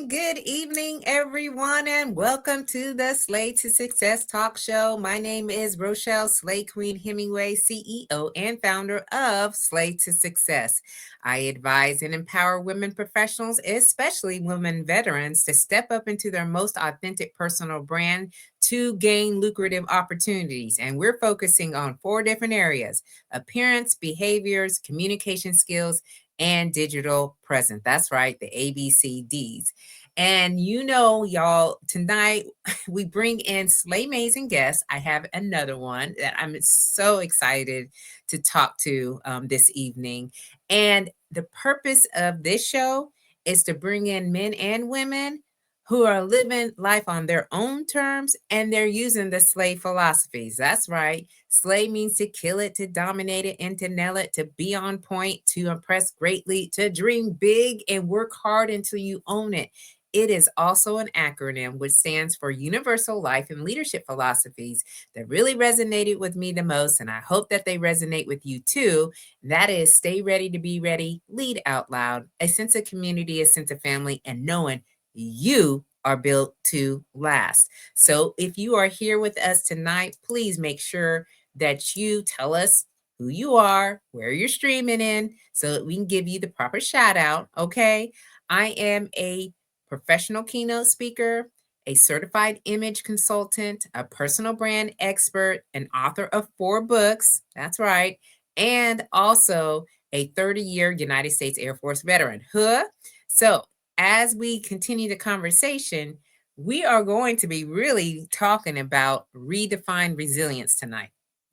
good evening, everyone, and welcome to the Slay to Success Talk Show. My name is Rochelle, Slay Queen Hemingway, CEO and founder of Slay to Success. I advise and empower women professionals, especially women veterans, to step up into their most authentic personal brand to gain lucrative opportunities. And we're focusing on 4 different areas: appearance, behaviors, communication skills, and digital presence. That's right, the ABCDs. And y'all, tonight we bring in Slay Amazing guests. I have another one that I'm so excited to talk to this evening. And the purpose of this show is to bring in men and women who are living life on their own terms, and they're using the Slay philosophies. That's right. Slay means to kill it, to dominate it, and to nail it, to be on point, to impress greatly, to dream big and work hard until you own it. It is also an acronym which stands for Universal Life and Leadership Philosophies that really resonated with me the most, and I hope that they resonate with you too. That is stay ready to be ready, lead out loud, a sense of community, a sense of family, and knowing you are built to last. So if you are here with us tonight, please make sure that you tell us who you are, where you're streaming in, so that we can give you the proper shout out. Okay. I am a professional keynote speaker, a certified image consultant, a personal brand expert, an author of 4 books. That's right. And also a 30-year United States Air Force veteran. Huh? So as we continue the conversation, we are going to be really talking about redefine resilience tonight.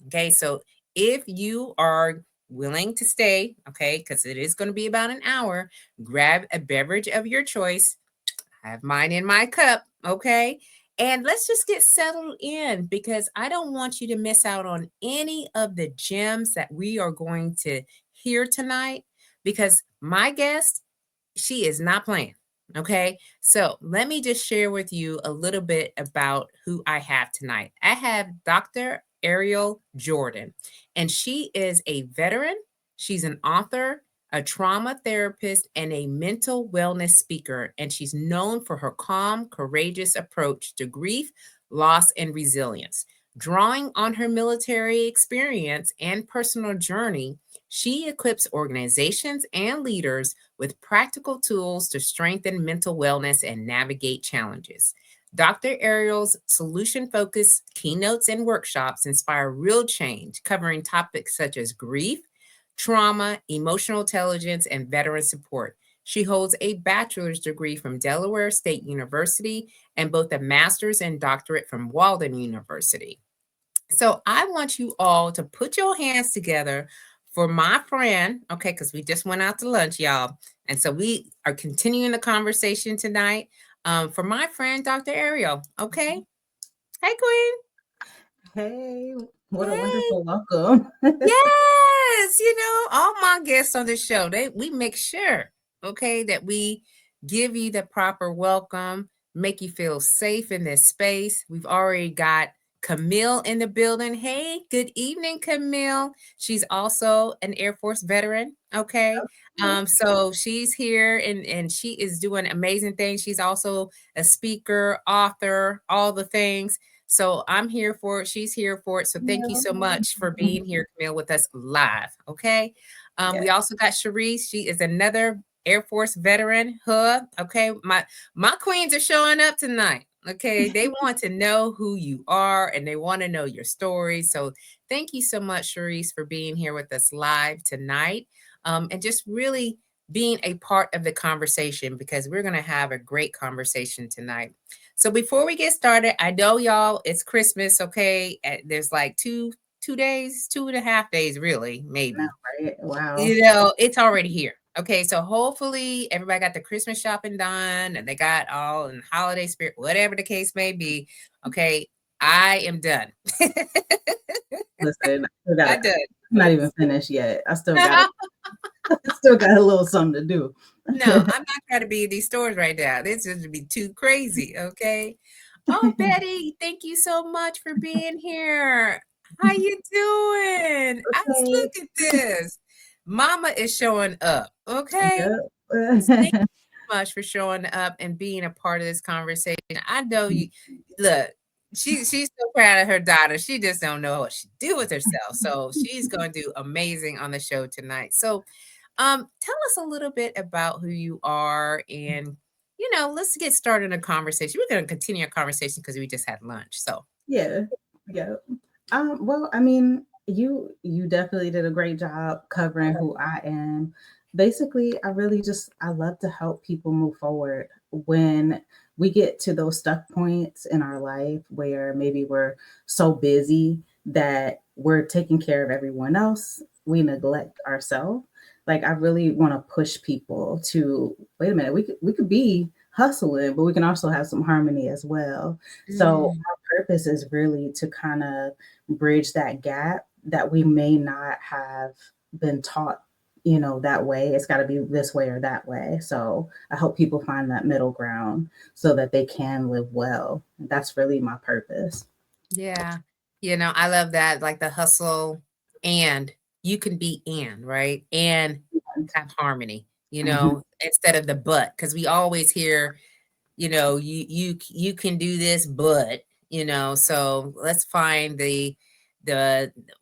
Okay, so if you are willing to stay, okay, because it is going to be about an hour, grab a beverage of your choice. I have mine in my cup, okay? And let's just get settled in, because I don't want you to miss out on any of the gems that we are going to hear tonight, because my guest, she is not playing. Okay. So let me just share with you a little bit about who I have tonight. I have Dr. Arielle Jordan, and she is a veteran. She's an author, a trauma therapist, and a mental wellness speaker. And she's known for her calm, courageous approach to grief, loss, and resilience. Drawing on her military experience and personal journey, she equips organizations and leaders with practical tools to strengthen mental wellness and navigate challenges. Dr. Arielle's solution focused keynotes and workshops inspire real change, covering topics such as grief, trauma, emotional intelligence, and veteran support. She holds a bachelor's degree from Delaware State University and both a master's and doctorate from Walden University. So I want you all to put your hands together for my friend, okay, because we just went out to lunch, y'all. And so we are continuing the conversation tonight for my friend, Dr. Arielle, okay? Hey, Queen. Hey, what a Hey. wonderful welcome. Yes, all my guests on the show, we make sure, okay, that we give you the proper welcome, make you feel safe in this space. We've already got Camille in the building. Hey, good evening, Camille. She's also an Air Force veteran. Okay. So she's here and she is doing amazing things. She's also a speaker, author, all the things. So I'm here for it. She's here for it. So thank you so much for being here, Camille, with us live. Okay. We also got Sharice. She is another Air Force veteran. Huh. Okay. My queens are showing up tonight. Okay. They want to know who you are and they want to know your story. So thank you so much, Sharice, for being here with us live tonight. And just really being a part of the conversation, because we're going to have a great conversation tonight. So before we get started, I know y'all, it's Christmas, okay? There's like 2 days, 2.5 days, really, maybe. Right? Wow. It's already here. Okay, so hopefully everybody got the Christmas shopping done and they got all in holiday spirit, whatever the case may be. Okay, I am done. Listen, I'm done. I'm not even finished yet. I still got still got a little something to do. No, I'm not trying to be in these stores right now. This is to be too crazy. Okay. Oh, Betty, thank you so much for being here. How you doing? Okay. Look at this. Mama is showing up. Okay. Yep. Thank you, much for showing up and being a part of this conversation. I know you look, she's so proud of her daughter. She just don't know what she do with herself. So she's going to do amazing on the show tonight. So tell us a little bit about who you are and let's get started in a conversation. We're going to continue our conversation because we just had lunch. So Yeah, yeah. Well, I mean, you definitely did a great job covering who I am. Basically, I love to help people move forward when we get to those stuck points in our life where maybe we're so busy that we're taking care of everyone else, we neglect ourselves. Like I really want to push people to wait a minute, we could be hustling, but we can also have some harmony as well. So mm, purpose is really to kind of bridge that gap that we may not have been taught, that way. It's got to be this way or that way. So I hope people find that middle ground so that they can live well. That's really my purpose. yeah. I love that, like the hustle and you can be and, right? And have harmony, Mhm. instead of the but, because we always hear, you can do this, but, so let's find the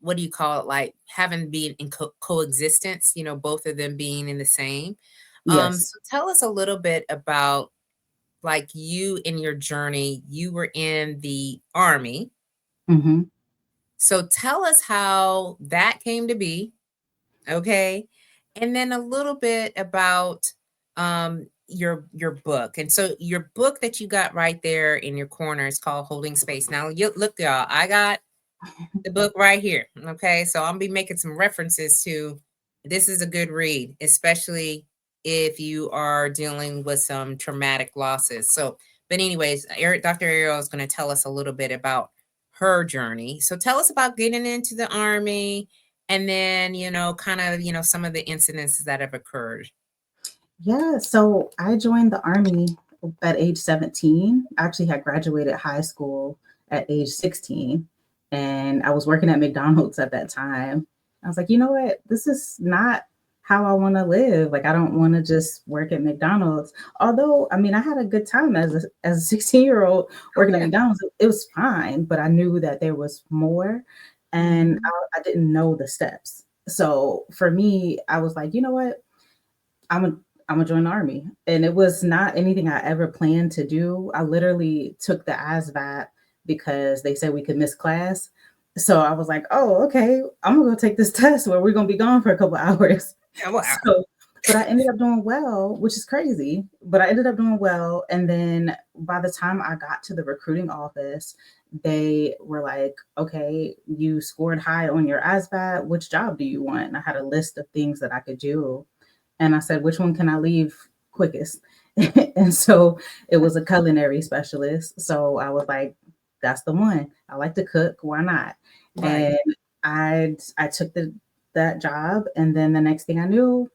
what do you call it? Like having being in coexistence, both of them being in the same. Yes. So tell us a little bit about like you in your journey. You were in the army. Hmm. So tell us how that came to be, okay? And then a little bit about your book. And so your book that you got right there in your corner is called Holding Space. Now you look, y'all, I got the book right here. Okay. So I'll be making some references to this is a good read, especially if you are dealing with some traumatic losses. So, but anyways, Dr. Arielle is going to tell us a little bit about her journey. So tell us about getting into the army and then, kind of, some of the incidences that have occurred. Yeah, so I joined the army at age 17. I actually had graduated high school at age 16, and I was working at McDonald's at that time. I was like, you know what? This is not how I want to live. Like, I don't want to just work at McDonald's. Although, I mean, I had a good time as a 16-year-old Oh, working at yeah. McDonald's. It was fine, but I knew that there was more, and Mhm. I didn't know the steps. So for me, I was like, you know what? I'm a I'm gonna join the army. And it was not anything I ever planned to do. I literally took the ASVAB because they said we could miss class. So I was like, oh, okay, I'm gonna go take this test where we're gonna be gone for a couple hours. Yeah, wow. So, but I ended up doing well, which is crazy. But I ended up doing well. And then by the time I got to the recruiting office, they were like, okay, you scored high on your ASVAB. Which job do you want? And I had a list of things that I could do. And I said, which one can I leave quickest? And so it was a culinary specialist. So I was like, that's the one. I like to cook. Why not? Right. And I took that job. And then the next thing I knew,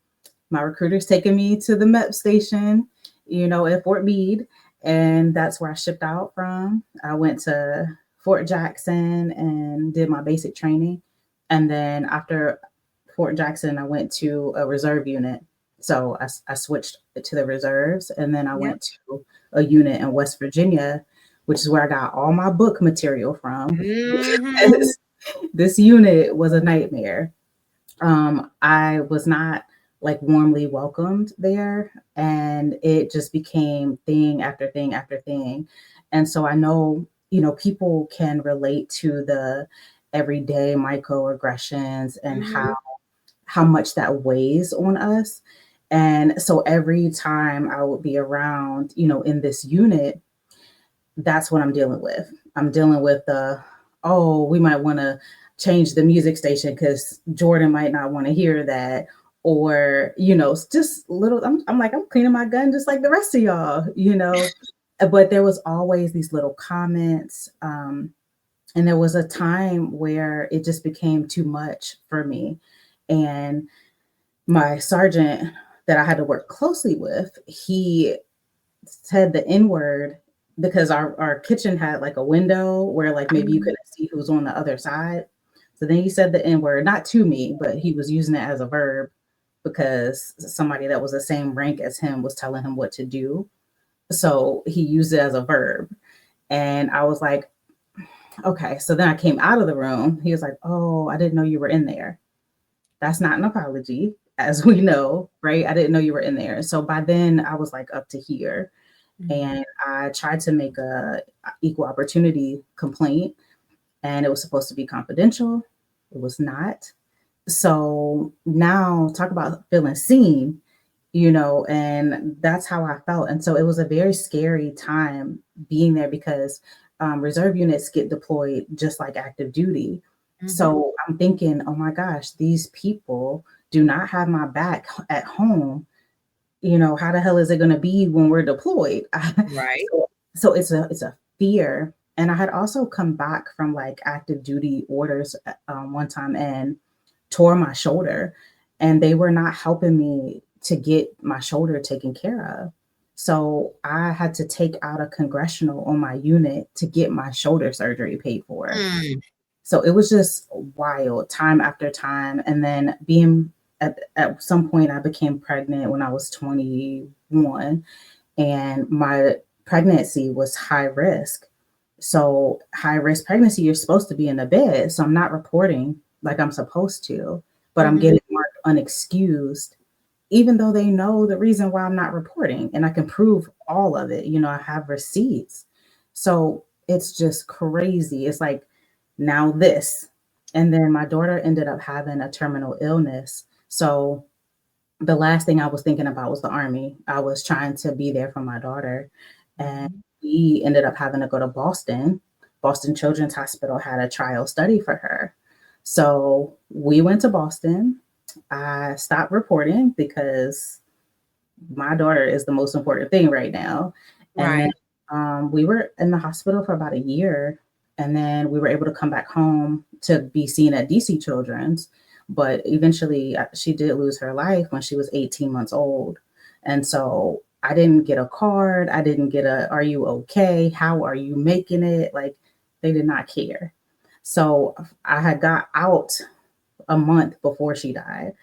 my recruiter's taking me to the MEP station, at Fort Meade. And that's where I shipped out from. I went to Fort Jackson and did my basic training. And then after Fort Jackson, I went to a reserve unit. So I switched to the reserves. And then I Yeah. went to a unit in West Virginia, which is where I got all my book material from. Hmm. Because this unit was a nightmare. I was not like warmly welcomed there, and it just became thing after thing after thing. And so I know, people can relate to the everyday microaggressions and Hmm. how much that weighs on us. And so every time I would be around, in this unit, that's what I'm dealing with. I'm dealing with oh, we might want to change the music station because Jordan might not want to hear that. Or, just little, I'm like, I'm cleaning my gun just like the rest of y'all. But there was always these little comments. And there was a time where it just became too much for me. And my sergeant that I had to work closely with, he said the N word because our kitchen had like a window where like maybe you Hmm. couldn't see who's on the other side. So then he said the N word, not to me, but he was using it as a verb because somebody that was the same rank as him was telling him what to do. So he used it as a verb. And I was like, okay. So then I came out of the room. He was like, oh, I didn't know you were in there. That's not an apology, as we know, right? I didn't know you were in there. So by then I was like up to here. Mhm. And I tried to make a equal opportunity complaint, and it was supposed to be confidential. It was not. So now talk about feeling seen, and that's how I felt. And so it was a very scary time being there because reserve units get deployed just like active duty. Mhm. So I'm thinking, oh my gosh, these people do not have my back at home. How the hell is it going to be when we're deployed? Right. so it's a fear. And I had also come back from like active duty orders one time and tore my shoulder, and they were not helping me to get my shoulder taken care of. So I had to take out a congressional on my unit to get my shoulder surgery paid for. Mm. So it was just wild, time after time. And then being at some point, I became pregnant when I was 21, and my pregnancy was high risk. So, high risk pregnancy, you're supposed to be in the bed. So, I'm not reporting like I'm supposed to, but I'm Mhm. getting marked unexcused, even though they know the reason why I'm not reporting, and I can prove all of it. I have receipts. So, it's just crazy. It's like now this. And then my daughter ended up having a terminal illness. So, the last thing I was thinking about was the army. I was trying to be there for my daughter, and Mhm. we ended up having to go to Boston. Boston Children's Hospital had a trial study for her. So we went to Boston. I stopped reporting because my daughter is the most important thing right now. And then Right. we were in the hospital for about a year. And then we were able to come back home to be seen at DC Children's. But eventually, she did lose her life when she was 18 months old. And so I didn't get a card. I didn't get "Are you okay? How are you making it?" Like, they did not care. So I had got out a month before she died.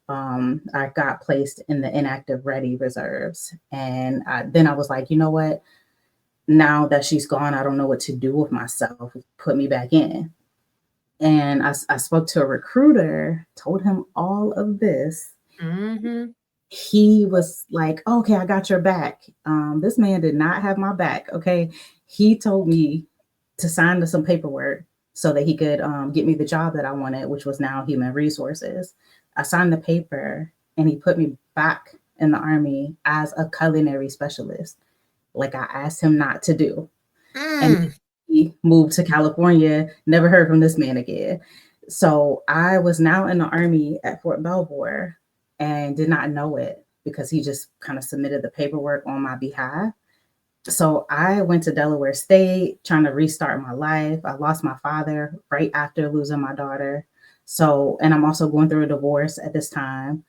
I got placed in the inactive ready reserves. And then I was like, you know what? Now that she's gone, I don't know what to do with myself. Put me back in. And I spoke to a recruiter, told him all of this. Mhm. He was like, okay, I got your back. This man did not have my back. Okay. He told me to sign some paperwork so that he could get me the job that I wanted, which was now human resources. I signed the paper, and he put me back in the army as a culinary specialist, like I asked him not to do. And Mm. he moved to California, never heard from this man again. So I was now in the army at Fort Belvoir and did not know it because he just kind of submitted the paperwork on my behalf. So I went to Delaware State trying to restart my life. I lost my father right after losing my daughter. So, and I'm also going through a divorce at this time.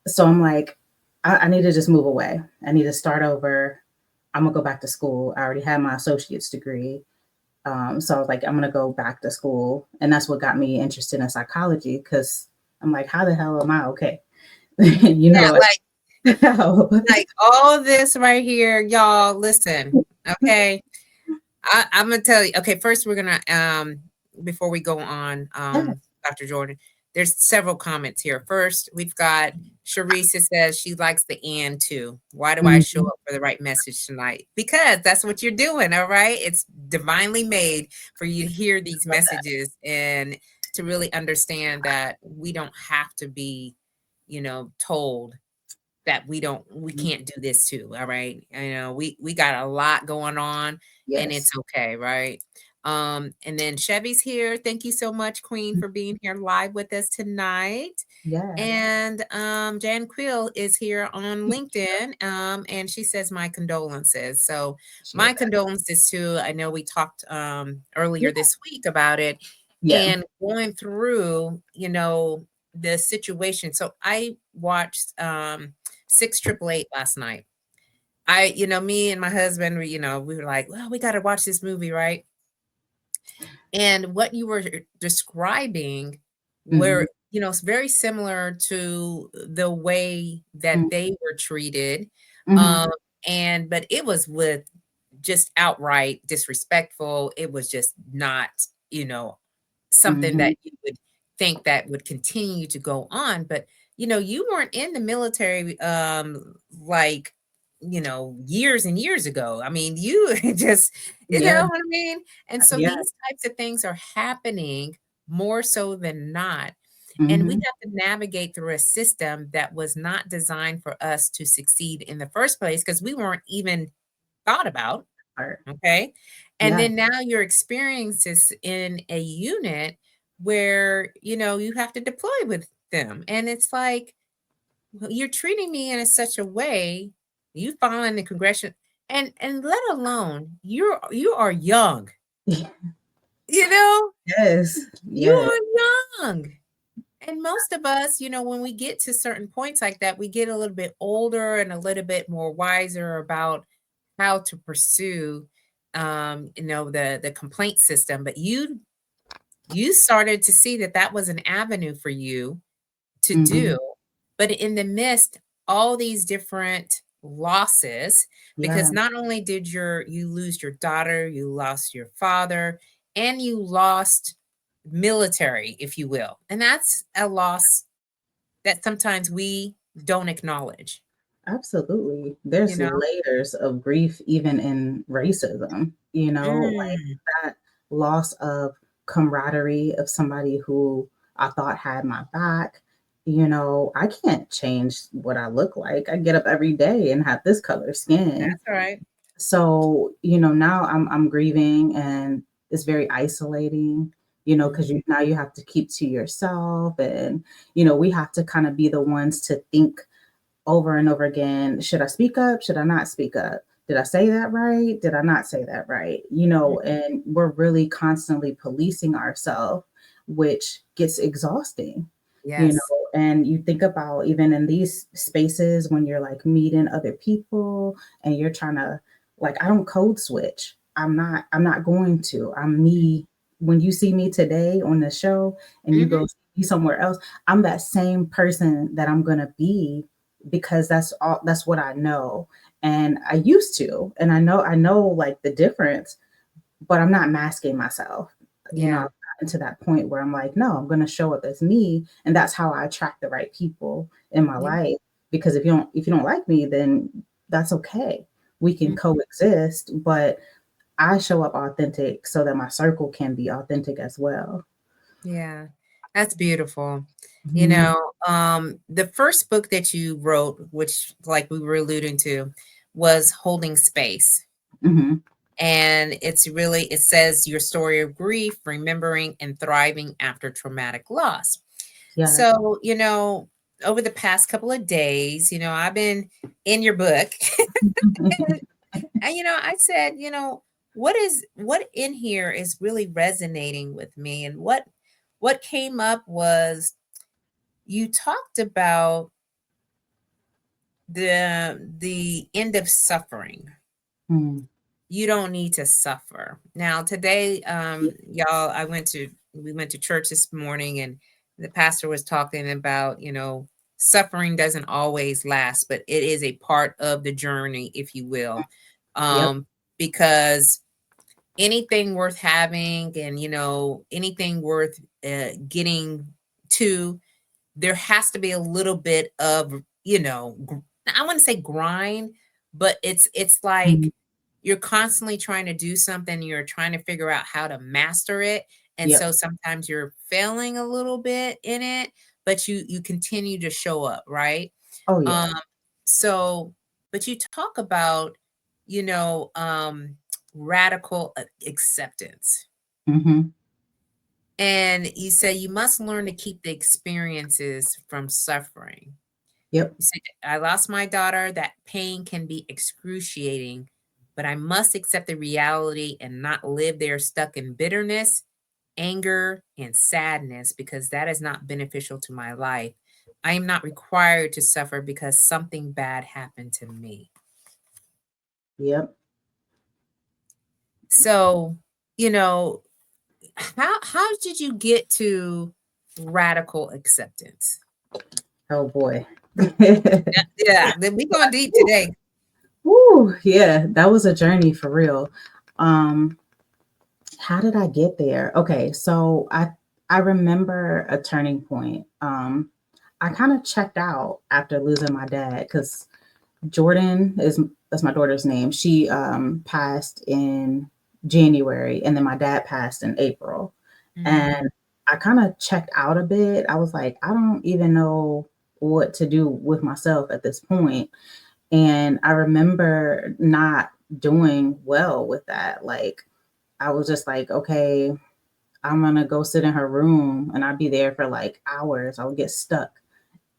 So I'm like, I need to just move away. I need to start over. I'm gonna go back to school. I already had my associate's degree. So I was like, I'm gonna go back to school. And that's what got me interested in psychology, because I'm like, how the hell am I okay? you Yeah, know, how? like all this right here, y'all, listen, okay? I'm gonna tell you. Okay, first we're gonna before we go on, Yeah. Dr. Jordan, there's several comments here. First, we've got Sharisa says she likes the and too. Why do I show Mhm. up for the right message tonight? Because that's what you're doing, all right? It's divinely made for you to hear these Love that. messages and to really understand that we don't have to be, told that we Mhm. can't do this too. All right. We got a lot going on and it's Yes. okay, right? And then Chevy's here. Thank you so much, Queen, for being here live with us tonight. Yeah. And Jan Quill is here on LinkedIn. And she says my condolences. So Appreciate my that. condolences too. I know we talked Yeah. earlier this week about it Yeah. and going through, the situation. So I watched 688 last night. Me and my husband, we were like, well, we got to watch this movie, right? And what you were describing, where Mhm. it's very similar to the way that Mm, they were treated. mhm, Um, but it was with just outright disrespectful. It was just not, you know, something that mhm. you would think that would continue to go on. But, you weren't in the military like, years and years ago. I mean, you just, you Yeah, know what I mean? And so yeah. these types of things are happening more so than not. And we Mhm. have to navigate through a system that was not designed for us to succeed in the first place because we weren't even thought about. Or Okay. And yeah. then now your experiences in a unit where, you have to deploy with them. And it's like, well, you're treating me in such a way, you following the congressional and let alone you are young, you know, Yes, you yes. are young. And most of us, when we get to certain points like that, we get a little bit older and a little bit more wiser about how to pursue the complaint system. But you started to see that that was an avenue for you to do. Mhm. But in the midst, all these different losses, because Yeah, not only did you lose your daughter, you lost your father, and you lost military, if you will. And that's a loss that sometimes we don't acknowledge, absolutely. you There's know? layers of grief even in racism, like Mm, that loss of camaraderie of somebody who I thought had my back. I can't change what I look like. I get up every day and have this color skin. that's right. So, now I'm grieving and it's very isolating, because Mhm. now you have to keep to yourself and, we have to kind of be the ones to think over and over again, should I speak up? Should I not speak up? Did I say that right? Did I not say that right? Mhm. And we're really constantly policing ourselves, which gets exhausting, you know. Yes. And you think about even in these spaces when you're like meeting other people and you're trying to like I don't code switch. I'm not going to. I'm me. When you see me today on the show and you Mhm. go see somewhere else, I'm that same person that I'm gonna be because that's what I know. And I used to, and I know like the difference, but I'm not masking myself. I've Yeah. gotten to that point where I'm like, no, I'm gonna show up as me. And that's how I attract the right people in my Yeah. life. Because if you don't like me, then that's okay. We can Mm, coexist, but I show up authentic so that my circle can be authentic as well. yeah. That's beautiful. You Mhm, know, the first book that you wrote, which like we were alluding to, was Holding Space. mhm. And it says your story of grief, remembering and thriving after traumatic loss. Yes. So, over the past couple of days, I've been in your book. And I said, what in here is really resonating with me? And what came up was you talked about the end of suffering. Mm. You don't need to suffer. Now today, y'all, we went to church this morning and the pastor was talking about, suffering doesn't always last, but it is a part of the journey, if you will. Yep. Um, because anything worth having and, anything worth getting to, there has to be a little bit of, I wouldn't say grind, but it's Mhm. like you're constantly trying to do something, you're trying to figure out how to master it. And Yep. so sometimes you're failing a little bit in it, but you continue to show up, right? Oh yeah. Um, so but you talk about, you know, um radical acceptance. Mhm. And you say you must learn to keep the experiences from suffering. Yep. You said, I lost my daughter. That pain can be excruciating, but I must accept the reality and not live there stuck in bitterness, anger, and sadness because that is not beneficial to my life. I am not required to suffer because something bad happened to me. Yep. So, you know, how did you get to Radical acceptance. Oh boy. Yeah, then we going deep today. Woo, yeah, that was a journey for real. Um, how did I get there? Okay, so I remember a turning point. I kind of checked out after losing my dad because Jordan is that's my daughter's name. She passed in January, and then my dad passed in April. Mm, And I kind of checked out a bit. I was like, I don't even know what to do with myself at this point. And I remember not doing well with that. Like, I was just like, okay, I'm gonna go sit in her room, and I'd be there for like hours. I would get stuck,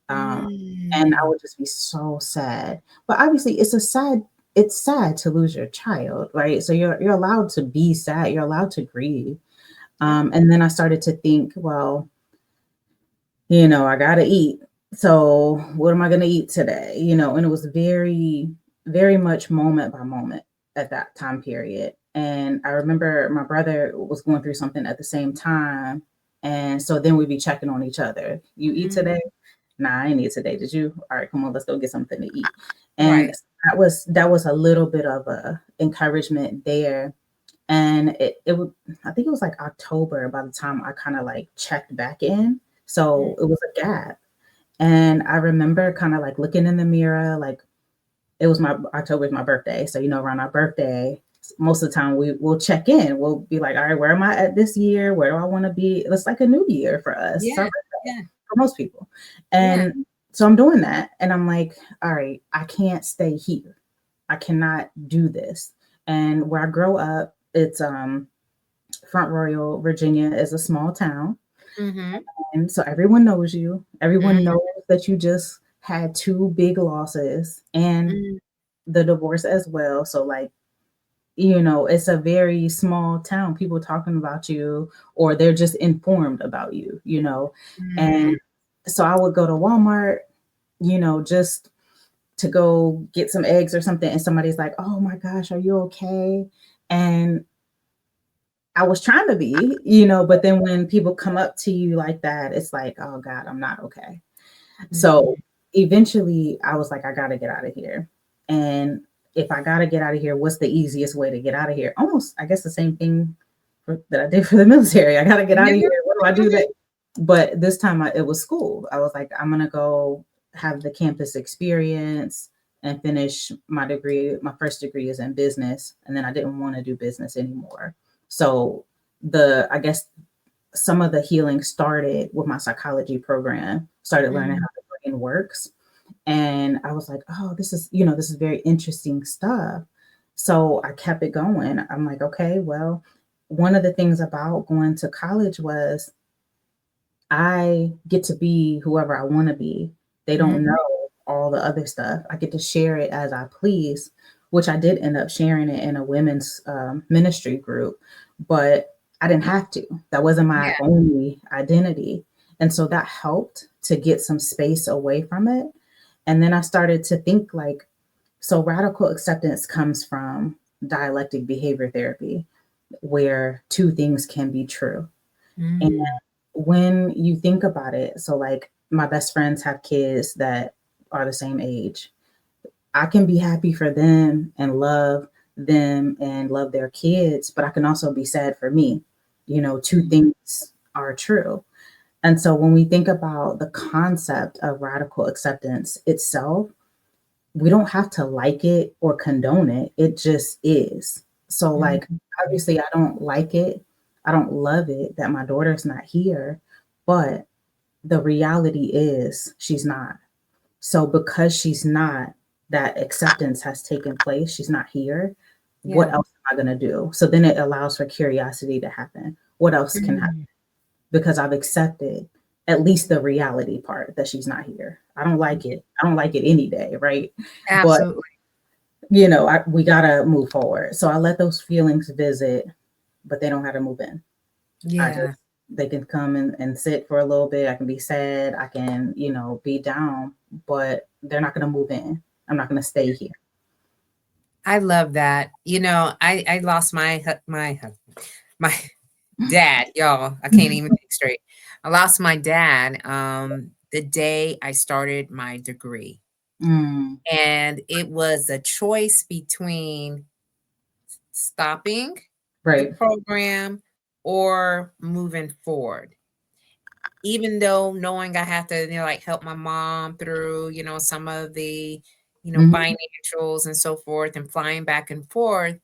um, and I mm, would just be so sad. But obviously, it's sad to lose your child, right? So you're allowed to be sad. You're allowed to grieve. yep. And then I started to think, well, I gotta eat. So what am I gonna eat today? And it was very, very much moment by moment at that time period. And I remember my brother was going through something at the same time. And so then we'd be checking on each other. You eat Mm, today? Nah, I ain't eat today. Did you? All right, come on, let's go get something to eat. And right. that was a little bit of a encouragement there. And I think it was like October by the time I kind of like checked back in. Mm, So it was a gap. And I remember kind of like looking in the mirror, like it was my October is my birthday. So, around our birthday, most of the time we'll check in. We'll be like, all right, where am I at this year? Where do I want to be? It's like a new year for us. It's our yeah, birthday yeah, for most people. yeah. And so I'm doing that. And I'm like, all right, I can't stay here. I cannot do this. And where I grow up, it's Front Royal, Virginia is a small town. Mm-hmm. And so everyone knows you. Everyone Mm, knows that you just had two big losses and mm, the divorce as well. So like, it's a very small town. People talking about you or they're just informed about you. mm, And so I would go to Walmart, just to go get some eggs or something and somebody's like, "Oh my gosh, are you okay?" And I was trying to be, but then when people come up to you like that, it's like, "Oh God, I'm not okay." So mm, eventually I was like, I gotta get out of here. And if I gotta get out of here, what's the easiest way to get out of here? Almost, I guess, the same thing that I did for the military. I gotta get out of yeah. here. What do I do that? But this time it was school. I was like, I'm gonna go have the campus experience and finish my degree. My first degree is in business, and then I didn't want to do business anymore. So I guess some of the healing started with my psychology program, started learning Mm, how the brain works. And I was like, oh, this is very interesting stuff. So I kept it going. I'm like, okay, well, one of the things about going to college was I get to be whoever I want to be. They don't mm, know all the other stuff. I get to share it as I please, which I did end up sharing it in a women's ministry group, but I didn't have to. That wasn't my yeah. only identity. And so that helped to get some space away from it. And then I started to think like, so radical acceptance comes from dialectic behavior therapy, where two things can be true. And Mm, when you think about it, so like my best friends have kids that are the same age. I can be happy for them and love their kids, but I can also be sad for me. Two mm, things are true. And so when we think about the concept of radical acceptance itself, we don't have to like it or condone it. It just is. So, mm, like, obviously, I don't like it. I don't love it that my daughter's not here, but the reality is she's not. So, because she's not, that acceptance has taken place. She's not here. What yeah. else am I going to do? So then it allows for curiosity to happen. What else can happen? Mm, Because I've accepted at least the reality part that she's not here. I don't like yeah, it. I don't like it any day, right? But absolutely. we gotta move forward. So I let those feelings visit, but they don't have to move in. I just Yeah. they can come and sit for a little bit. I can be sad. I can, be down, but they're not gonna move in. I'm not gonna stay here. I love that. I lost my husband, my dad, y'all. I can't even think straight. I lost my dad the day I started my degree. Mm, And it was a choice between stopping the right. program or moving forward. Even though knowing I have to, like help my mom through, some of the, Mhm, financials and so forth and flying back and forth.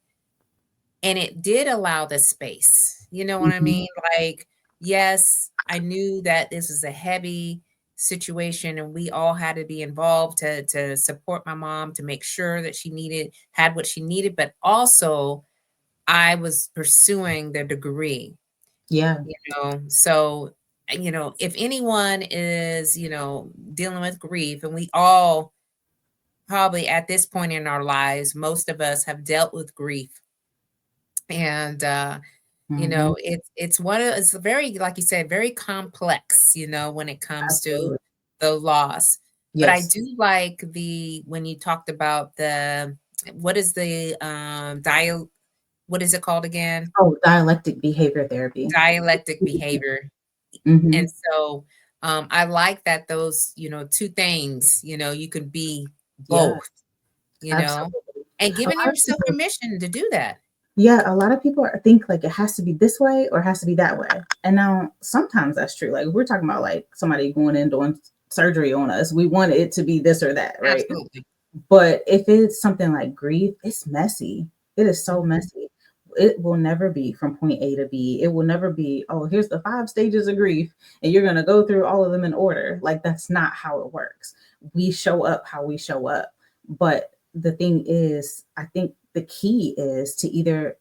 And it did allow the space. You know what I mhm. mean? Like, yes, I knew that this was a heavy situation and we all had to be involved to support my mom to make sure that she had what she needed, but also I was pursuing the degree, Yeah, So, if anyone is, dealing with grief, and we all probably at this point in our lives, most of us have dealt with grief. And mhm, it's very, like you said, very complex, when it comes to absolutely. the loss. But I Yes. do like when you talked about what is the what is it called again? Oh, dialectic behavior therapy. Dialectic behavior. And Mhm. so, I like that those, 2 things, you could be Yeah, both, absolutely. and A giving lot of yourself people permission to do that. Yeah, a lot of people think like it has to be this way or it has to be that way. And now sometimes that's true. Like if we're talking about like somebody going in doing surgery on us, we want it to be this or that, right? Absolutely. But if it's something like grief, it's messy. It is so Mhm. messy. It will never be from point A to B. It will never be, oh, here's the 5 stages of grief, and you're going to go through all of them in order. Like, that's not how it works. We show up how we show up. But the thing is, I think the key is to either,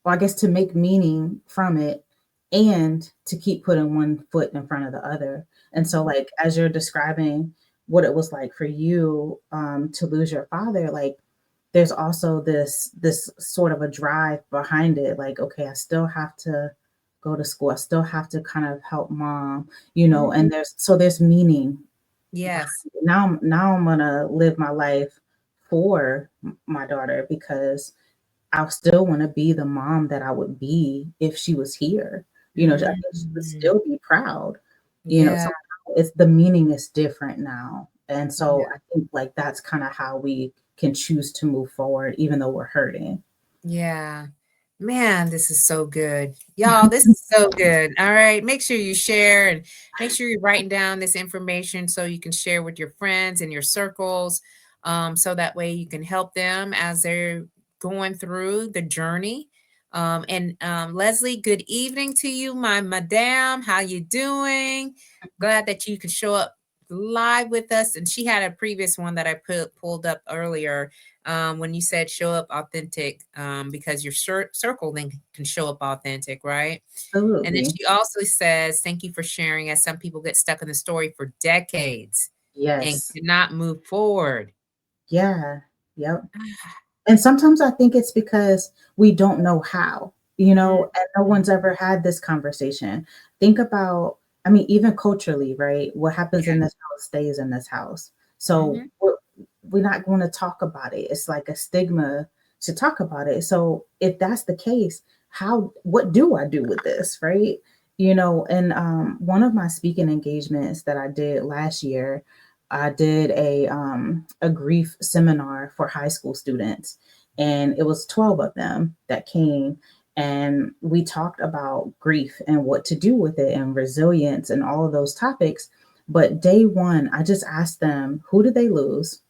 well, I guess to make meaning from it and to keep putting one foot in front of the other. And so, Mhm. like, as you're describing what it was like for you to lose your father, like, there's also this sort of a drive behind it. Like, okay, I still have to go to school. I still have to kind of help mom, Mhm. and there's meaning Yes. behind it. Now I'm gonna live my life for my daughter because I still want to be the mom that I would be if she was here. I think she would Mm. still be proud. Yeah. So it's the meaning is different now. And Yeah. so I think like that's kind of how we can choose to move forward, even though we're hurting. Yeah. Man, this is so good. Y'all, this is so good. All right. Make sure you share and make sure you're writing down this information so you can share with your friends and your circles. So that way you can help them as they're going through the journey. And Leslie, good evening to you, my madam. How you doing? Glad that you could show up live with us. And she had a previous one that I pulled up earlier when you said show up authentic, because your circle then can show up authentic, right? And then Absolutely. she also says, thank you for sharing, as some people get stuck in the story for decades and Yes. cannot move forward. Yeah. Yep. And sometimes I think it's because we don't know how, and no Mhm. one's ever had this conversation. Think about, I mean, even culturally, right? What happens Yeah. in this house stays in this house. So Hmm. we're not going to talk about it. It's like a stigma to talk about it. So if that's the case, what do I do with this, right? And one of my speaking engagements that I did last year, I did a grief seminar for high school students, and it was 12 of them that came, and we talked about grief and what to do with it and resilience and all of those topics. But day one, I just asked them, who did they lose?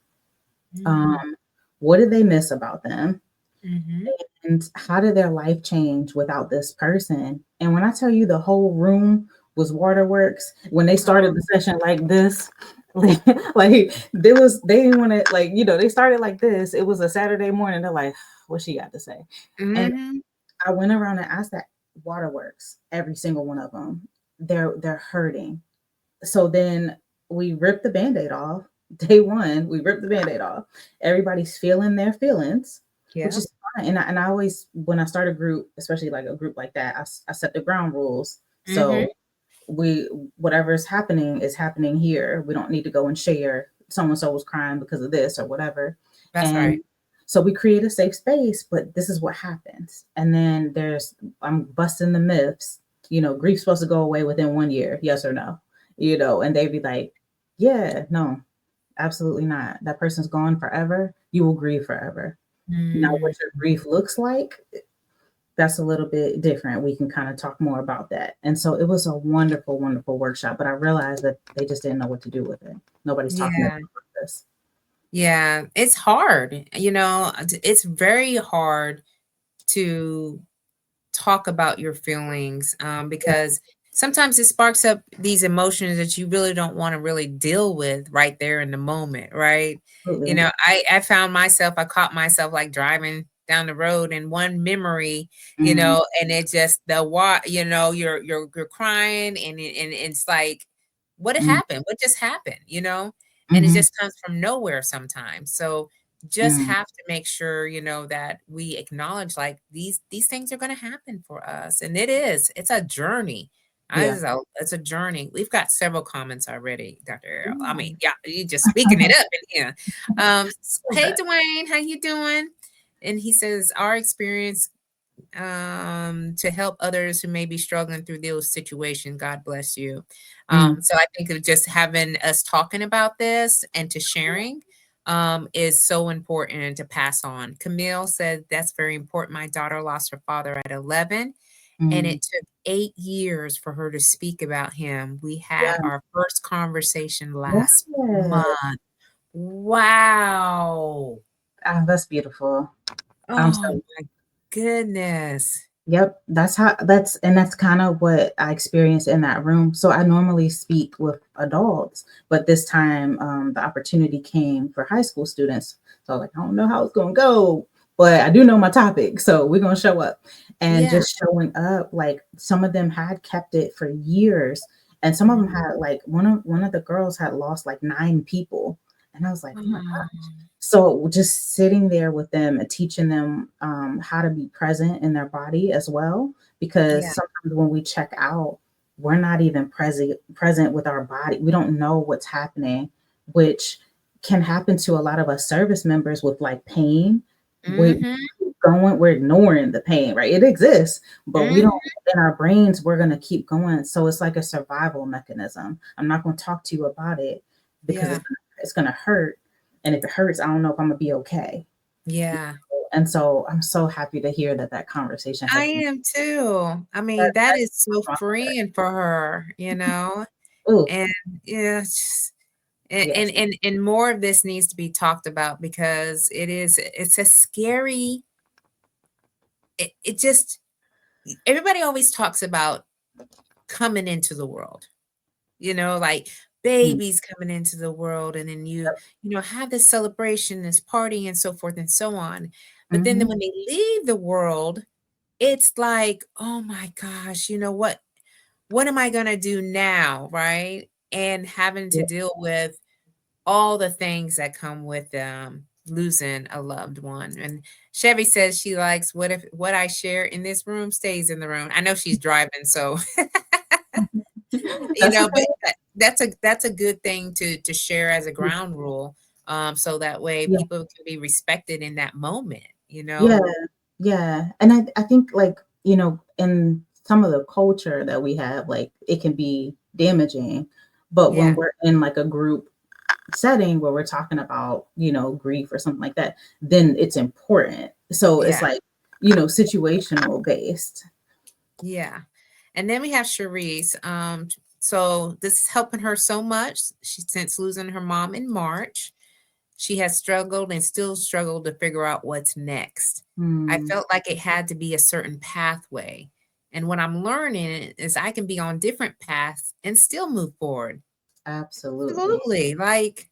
Um, Mm-hmm. what did they miss about them? Mm-hmm. And how did their life change without this person? And when I tell you the whole room was waterworks, when they started the session like this, like, they didn't want to, like, they started like this. It was a Saturday morning. They're like, what she got to say? And Mm-hmm. I went around and asked that waterworks, every single one of them. They're hurting. So then we ripped the band-aid off. Day one, we ripped the band-aid off. Everybody's feeling their feelings, which Yep. is fine. And I always, when I start a group, especially like a group like that, I set the ground rules. Mm-hmm. So we whatever is happening here. We don't need to go and share so and so was crying because of this or whatever. That's And right. so we create a safe space, but this is what happens. And then I'm busting the myths. grief's supposed to go away within 1 year, yes or no? And they'd be like, yeah, no, absolutely not. That person's gone forever. You will grieve forever. Now, what Mm, your grief looks like, that's a little bit different. We can kind of talk more about that. And so it was a wonderful, wonderful workshop, but I realized that they just didn't know what to do with it. Nobody's talking yeah. about this. Yeah. It's hard. It's very hard to talk about your feelings, Yeah, because sometimes it sparks up these emotions that you really don't want to really deal with right there in the moment, right? absolutely. I found myself, I caught myself like driving down the road and one memory, Mm, and it just the what, you're crying, and it's like, what mm, happened? What just happened? And it mhm, just comes from nowhere sometimes. So just mm. have to make sure, that we acknowledge like these things are going to happen for us, and it's a journey. Yeah. It's a journey. We've got several comments already, Dr. Ariel. I mean, Yeah. yeah, you just speaking it up in here. So Hey bad. Dwayne, how you doing? And he says our experience, to help others who may be struggling through those situations. God bless you. Mm. So I think of just having us talking about this and to sharing, is so important to pass on. Camille said that's very important. My daughter lost her father at 11, and Mm. it took 8 years for her to speak about him. We had Yeah. our first conversation last Yeah. month. Wow. Ah, that's beautiful. I'm Oh so my goodness. Yep, that's kind of what I experienced in that room. So I normally speak with adults, but this time the opportunity came for high school students. So I was like, I don't know how it's gonna go, but I do know my topic, so we're gonna show up. And Yeah. just showing up, like some of them had kept it for years, and some of them Mhm. had like one of the girls had lost like 9 people, and I was like, oh my Oh, gosh. So just sitting there with them and teaching them how to be present in their body as well, because yeah. sometimes when we check out, we're not even present with our body. We don't know what's happening, which can happen to a lot of us service members with like pain. We Mhm. we're ignoring the pain, right? It exists, but we don't, Mhm. in our brains, we're gonna keep going. So it's like a survival mechanism. I'm not gonna talk to you about it because Yeah. it's gonna hurt. And if it hurts, I don't know if I'm gonna be okay. Yeah. And so I'm so happy to hear that that conversation I has been am too. I mean, that that that is so crossed my heart. freeing for her, Ooh, and yeah, it's just, yes. and more of this needs to be talked about because it's a scary, it just, everybody always talks about coming into the world, like Mm, babies coming into the world, and then have this celebration, this party, and so forth and so on. But then mhm, when they leave the world, it's like, oh my gosh, what am I gonna do now, right? And having to yeah, deal with all the things that come with losing a loved one. And Chevy says she likes what I share in this room stays in the room. I know she's driving, so that's but okay. that's a good thing to share as a ground rule, so that way Yeah, people can be respected in that moment, yeah, yeah. And I think like, in some of the culture that we have, like it can be damaging. But when Yeah, we're in like a group setting where we're talking about, grief or something like that, then it's important. So it's yeah, like, situational based. yeah. And then we have Cherise. So this is helping her so much. She since losing her mom in March, she has struggled and still struggled to figure out what's next. I Hmm, felt like it had to be a certain pathway. And what I'm learning is I can be on different paths and still move forward. absolutely. Absolutely. Like,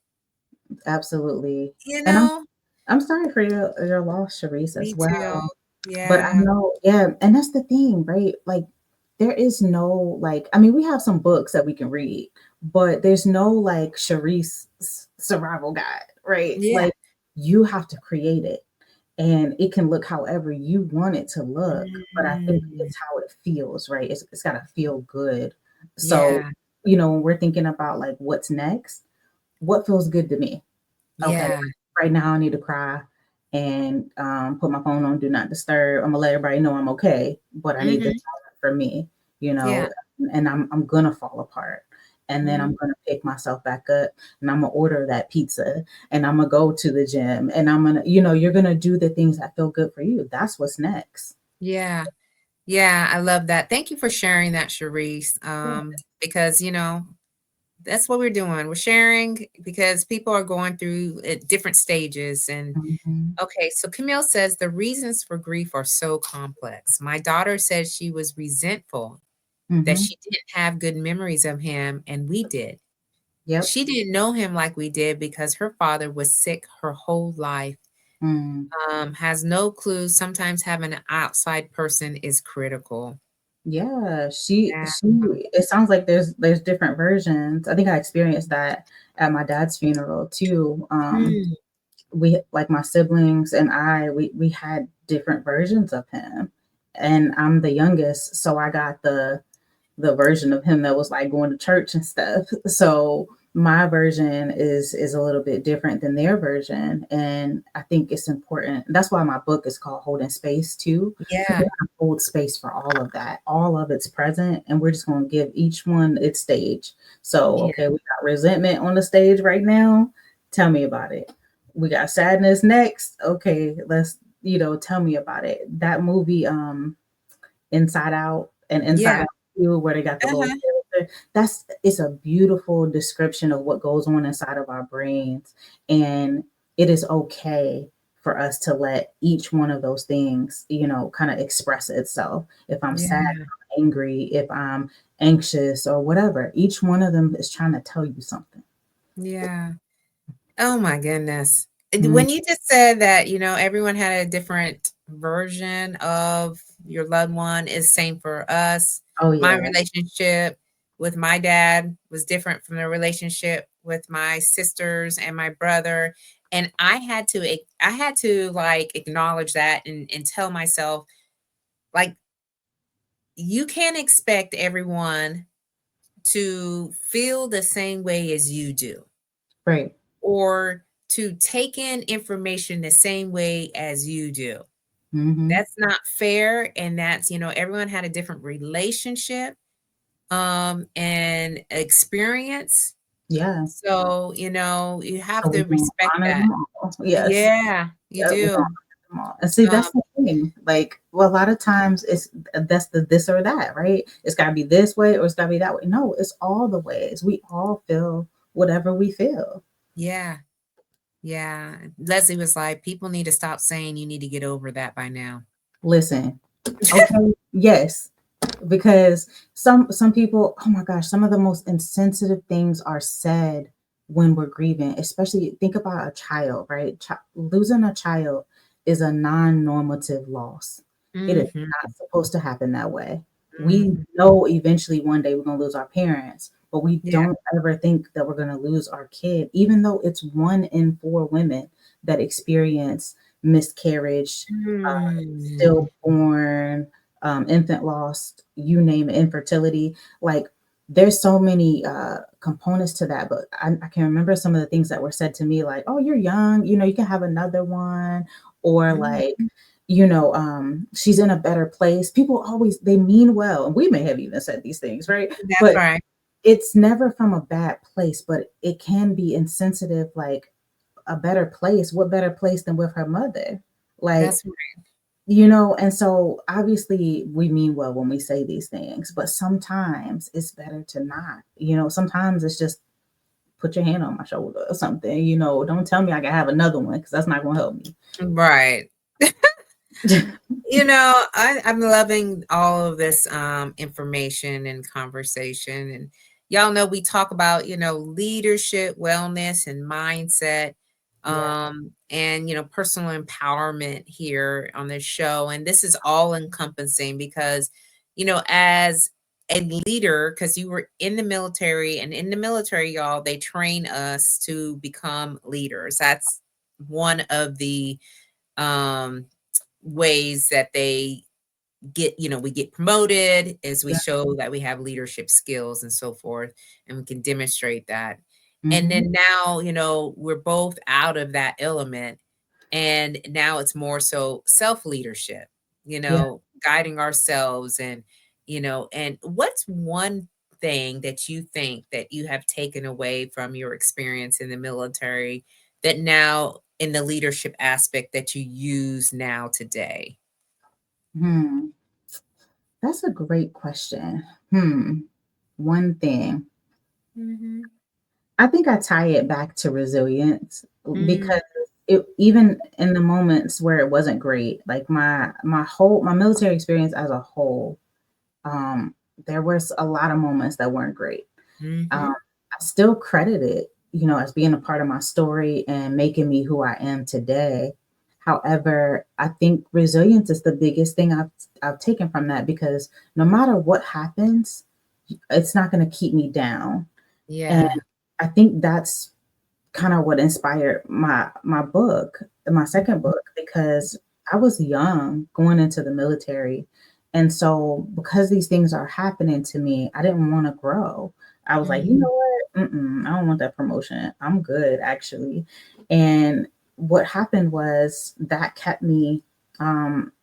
Absolutely. you And I'm know, I'm sorry for your loss, Sharice, as me too. well. But I Yeah. know, yeah, and that's the thing, right? Like there is no like, I mean, we have some books that we can read, but there's no like Sharice survival guide, right? Yeah. Like you have to create it. And it can look however you want it to look, but I think Mm, it's how it feels, right? It's got to feel good. So, yeah. when we're thinking about like what's next, what feels good to me? Okay, Yeah. right now I need to cry and put my phone on do not disturb. I'm gonna let everybody know I'm okay, but I need this Hmm. moment for me. you Yeah. know, and I'm gonna fall apart. And then Mhm. I'm gonna pick myself back up and I'm gonna order that pizza and I'm gonna go to the gym and I'm gonna, you're gonna do the things that feel good for you. That's what's next. Yeah. Yeah, I love that. Thank you for sharing that, Sharice. Yeah. Because that's what we're doing. We're sharing because people are going through at different stages. And Mhm. okay, so Camille says the reasons for grief are so complex. My daughter said she was resentful that Mhm. she didn't have good memories of him, and we did. Yep. She didn't know him like we did because her father was sick her whole life. Mm. Has no clue. Sometimes having an outside person is critical. Yeah, she Yeah. she it sounds like there's different versions. I think I experienced that at my dad's funeral too. Mm, We, like, my siblings and I, we had different versions of him. And I'm the youngest, so I got the version of him that was like going to church and stuff. So my version is a little bit different than their version, and I think it's important. That's why my book is called Holding Space too, because yeah. we're gonna hold space for all of that. All of it's present, and we're just gonna give each one its stage. So Yeah. okay, we got resentment on the stage right now. Tell me about it. We got sadness next. Okay, let's tell me about it. That movie, Inside Out and Inside Yeah. Out 2, where they got the little Uh-huh. character. It's a beautiful description of what goes on inside of our brains. And it is okay for us to let each one of those things, kind of express itself. If I'm sad, Yeah. if I'm angry, if I'm anxious or whatever, each one of them is trying to tell you something. Yeah. Oh my goodness. Mm. When you just said that, everyone had a different version of your loved one is same for us. Oh My yeah. relationship with my dad was different from the relationship with my sisters and my brother. And I had to like acknowledge that and tell myself, like, you can't expect everyone to feel the same way as you do Right. or to take in information the same way as you do. Hmm. That's not fair. And that's, everyone had a different relationship and experience. Yeah. So, you So have we to can respect honor that. them all. Yes. Yeah, you Yeah, we do. don't have them all. And see, Um, that's the thing. Like, well, a lot of times that's the this or that, right? It's gotta be this way or it's gotta be that way. No, it's all the ways. We all feel whatever we feel. yeah, yeah. Leslie was like, people need to stop saying you need to get over that by now. Listen, okay, yes, because some people, oh my gosh, some of the most insensitive things are said when we're grieving. Especially think about a child, right? Losing a child is a non-normative loss. It is Hmm. not supposed to happen that way. We Hmm. know eventually one day we're going to lose our parents, but we Yeah. don't ever think that we're going to lose our kid, even though it's 1 in 4 women that experience miscarriage, Mm. stillborn, infant loss, you name it, infertility. Like, there's so many components to that, but I can remember some of the things that were said to me, like, "Oh, you're young, you can have another one," or like, Mhm. "She's in a better place." People always they mean well, and we may have even said these things, right? That's But right. it's never from a bad place, but it can be insensitive. Like, a better place, what better place than with her mother? Like, That's right. and so obviously we mean well when we say these things, but sometimes it's better to not. Sometimes it's just put your hand on my shoulder or something. Don't tell me I gotta have another one because that's not gonna help me. Right. I'm loving all of this information and conversation. And y'all know we talk about, leadership, wellness, and mindset, Yeah, and personal empowerment here on this show. And this is all encompassing because, as a leader, because you were in the military, and in the military, y'all, they train us to become leaders. That's one of the um ways that they get, we get promoted as we yeah. show that we have leadership skills and so forth, and we can demonstrate that. And Hmm. then now, we're both out of that element. And now it's more so self leadership, Yeah. guiding ourselves and, And what's one thing that you think that you have taken away from your experience in the military that now in the leadership aspect that you use now today? Hmm, that's a great question. Hmm, one thing. Mhm. I think I tie it back to resilience Mm, because it even in the moments where it wasn't great, like my military experience as a whole, um, there was a lot of moments that weren't great. mhm. I still credit it, as being a part of my story and making me who I am today. However, I think resilience is the biggest thing I've taken from that because no matter what happens, it's not going to keep me down. And Yeah. I think that's kind of what inspired my book, my second book, because I was young going into the military. And so because these things are happening to me, I didn't want to grow. I was like, you Mhm. know what? I don't want that promotion. I'm good actually. And what happened was that kept me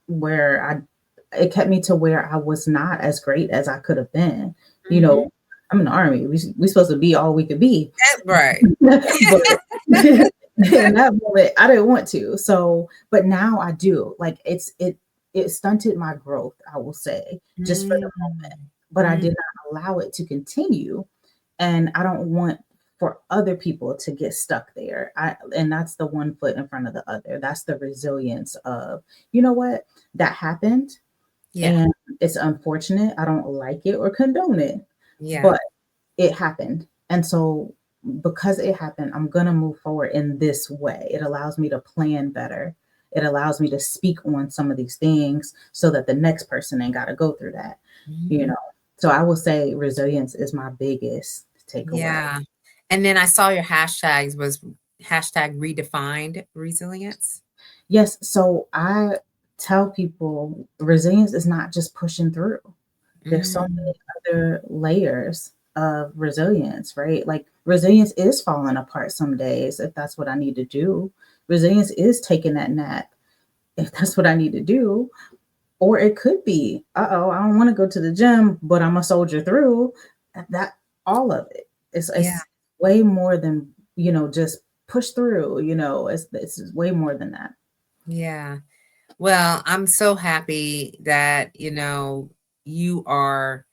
where it kept me to where I was not as great as I could have been. You Mhm. know, I'm in the army. We supposed to be all we could be. Right. But in that moment, I didn't want to. So, but now I do. Like it stunted my growth, I will say, just for the moment. Mm. But I Mm. did not allow it to continue. And I don't want for other people to get stuck there. And that's the one foot in front of the other. That's the resilience of, you know what? That happened Yeah. and it's unfortunate. I don't like it or condone it. Yeah. But it happened. And so because it happened, I'm going to move forward in this way. It allows me to plan better. It allows me to speak on some of these things so that the next person ain't got to go through that, you Mhm. know. So I will say resilience is my biggest takeaway. Yeah. And then I saw your hashtags was hashtag redefined resilience. Yes, so I tell people resilience is not just pushing through. There's so Mm. many other layers of resilience, right? Like resilience is falling apart some days if that's what I need to do. Resilience is taking that nap if that's what I need to do. Or it could be, uh-oh, I don't want to go to the gym, but I'm a soldier through. That all of it. Yeah. It's way more than, just push through, it's way more than that. Yeah. Well, I'm so happy that, you are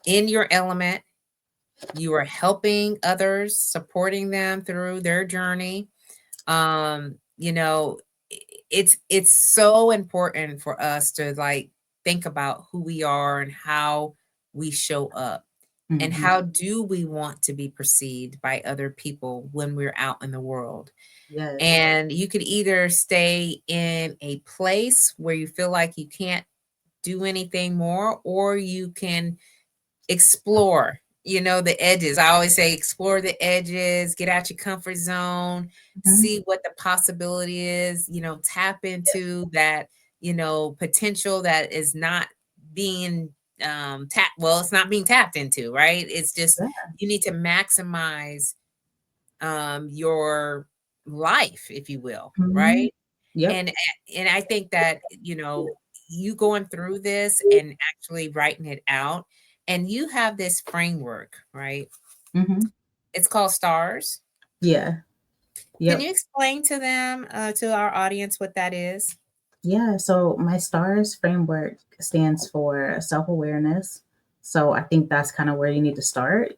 in your element. You are helping others, supporting them through their journey. You know, it's so important for us to like think about who we are and how we show up and Hmm. how do we want to be perceived by other people when we're out in the world. Yes. And you could either stay in a place where you feel like you can't do anything more, or you can explore, the edges. I always say explore the edges, get out your comfort zone, Hmm. see what the possibility is, tap into that, potential that is not being tapped. Well, it's not being tapped into, right? It's just Yeah. you need to maximize your life, if you will, Hmm. right? Yep. And I think that, you going through this and actually writing it out, and you have this framework, right? Hmm. It's called STARS. Yeah. Can Yep. you explain to them, to our audience, what that is? Yeah, so my STARS framework stands for self awareness. So I think that's kind of where you need to start.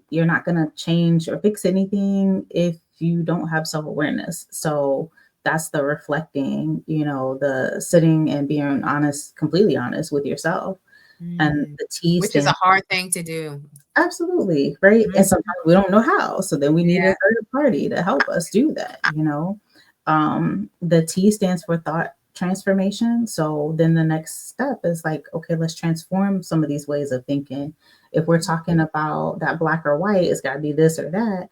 You're not going to change or fix anything if you don't have self awareness. So that's the reflecting, the sitting and being honest, completely honest with yourself. And Mm. the T Which is a stands hard thing to do. absolutely, right? And Mhm. sometimes we don't know how. So then we need Yeah. a third party to help us do that. The T stands for thought transformation. So then the next step is like, okay, let's transform some of these ways of thinking. If we're talking about that black or white, it's got to be this or that.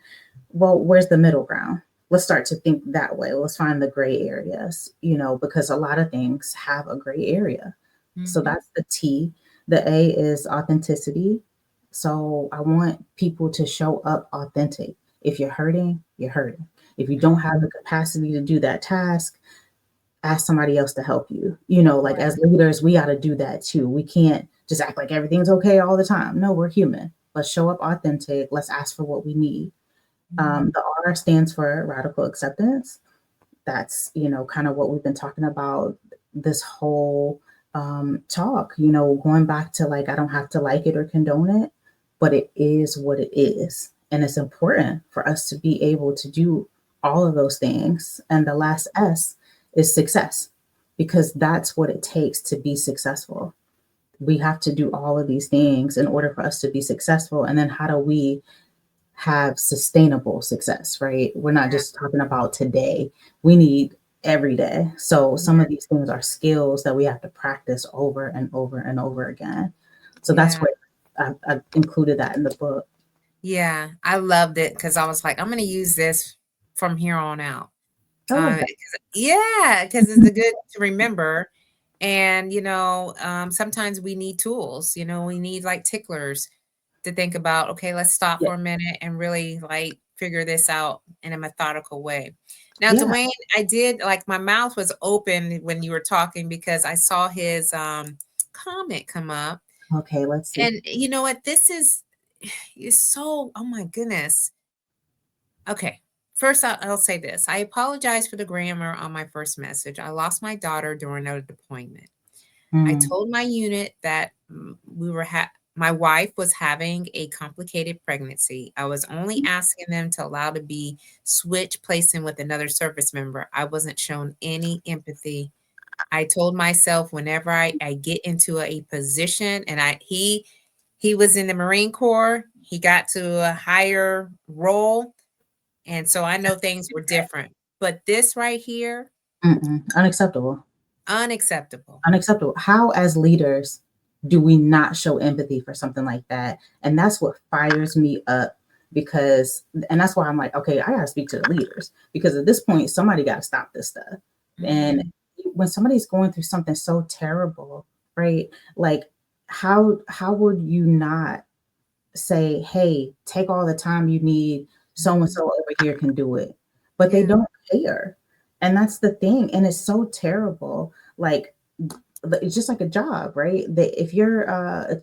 Well, where's the middle ground? Let's start to think that way. Let's find the gray areas, because a lot of things have a gray area. So Mhm. that's the T. The A is authenticity. So I want people to show up authentic. If you're hurting, you're hurting. If you don't Mhm. have the capacity to do that task, ask somebody else to help you. Like Right. as leaders, we got to do that too. We can't just act like everything's okay all the time. No, we're human. Let's show up authentic. Let's ask for what we need. Mhm. The R stands for radical acceptance. That's, kind of what we've been talking about this whole talk, going back to like, I don't have to like it or condone it, but it is what it is. And it's important for us to be able to do all of those things. And the last S is success, because that's what it takes to be successful. We have to do all of these things in order for us to be successful. And then how do we have sustainable success, right? We're not Yeah. just talking about today. We need every day. So some Yeah. of these things are skills that we have to practice over and over and over again. So that's Yeah. what I included that in the book. Yeah. I loved it because I was like, I'm going to use this from here on out. I love 'Cause yeah, because it's that. a good to remember. And, sometimes we need tools, we need like ticklers to think about, okay, let's stop Yeah. for a minute and really like figure this out in a methodical way. Now, Yeah. Dwayne, I did like my mouth was open when you were talking because I saw his comment come up. Okay, let's see. And you know what? This is so, oh my goodness. Okay. First, I'll say this. I apologize for the grammar on my first message. I lost my daughter during a deployment. I Mm, told my unit that my wife was having a complicated pregnancy. I was only asking them to allow to be switch placing with another service member. I wasn't shown any empathy. I told myself whenever I get into a position and he was in the Marine Corps, he got to a higher role, and so I know things were different. But this right here, unacceptable. unacceptable. Unacceptable. How, as leaders, do we not show empathy for something like that? And that's what fires me up, because, and that's why I'm like, okay, I gotta speak to the leaders, because at this point, somebody got to stop this stuff. And Mhm. when somebody's going through something so terrible, right? Like, how would you not say, hey, take all the time you need, so and Mhm. so over here can do it? But they Yeah. don't care. And that's the thing. And it's so terrible. Like, it's just like a job, right? That if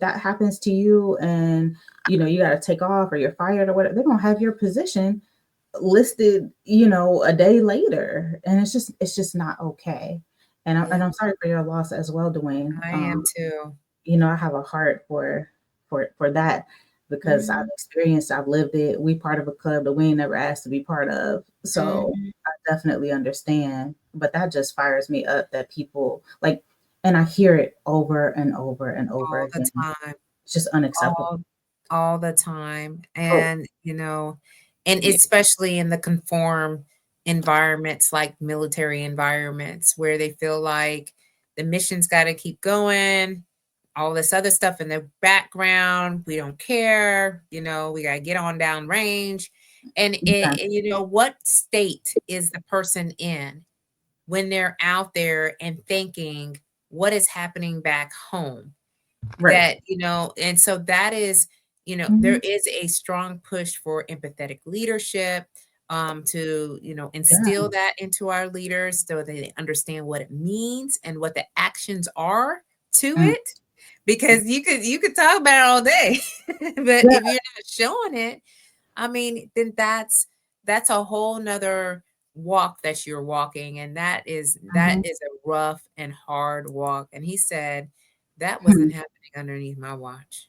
that happens to you, and you got to take off or you're fired or whatever, they're gonna have your position listed, a day later, and it's just not okay. And Yeah. I'm sorry for your loss as well, Dwayne. I am too. I have a heart for that, because Mhm. I've lived it. We part of a club that we ain't never asked to be part of. So Mhm. I definitely understand. But that just fires me up that people like, and I hear it over and over and over All the again. time. It's just unacceptable. All all the time. Oh, And, and yeah. especially in the conform environments like military environments where they feel like the mission's got to keep going, all this other stuff in the background, we don't care, we got to get on down range. And Yeah, what state is the person in when they're out there and thinking what is happening back home? right. That, and so that is, there Mhm. is a strong push for empathetic leadership, to, Yeah. instill that into our leaders so they understand what it means and what the actions are to Mm. it. Because you could talk about it all day, but Yeah. if you're not showing it, I mean, then that's a whole nother walk that you're walking. And that Mhm. is a rough and hard walk. And he said that Hmm. wasn't happening underneath my watch.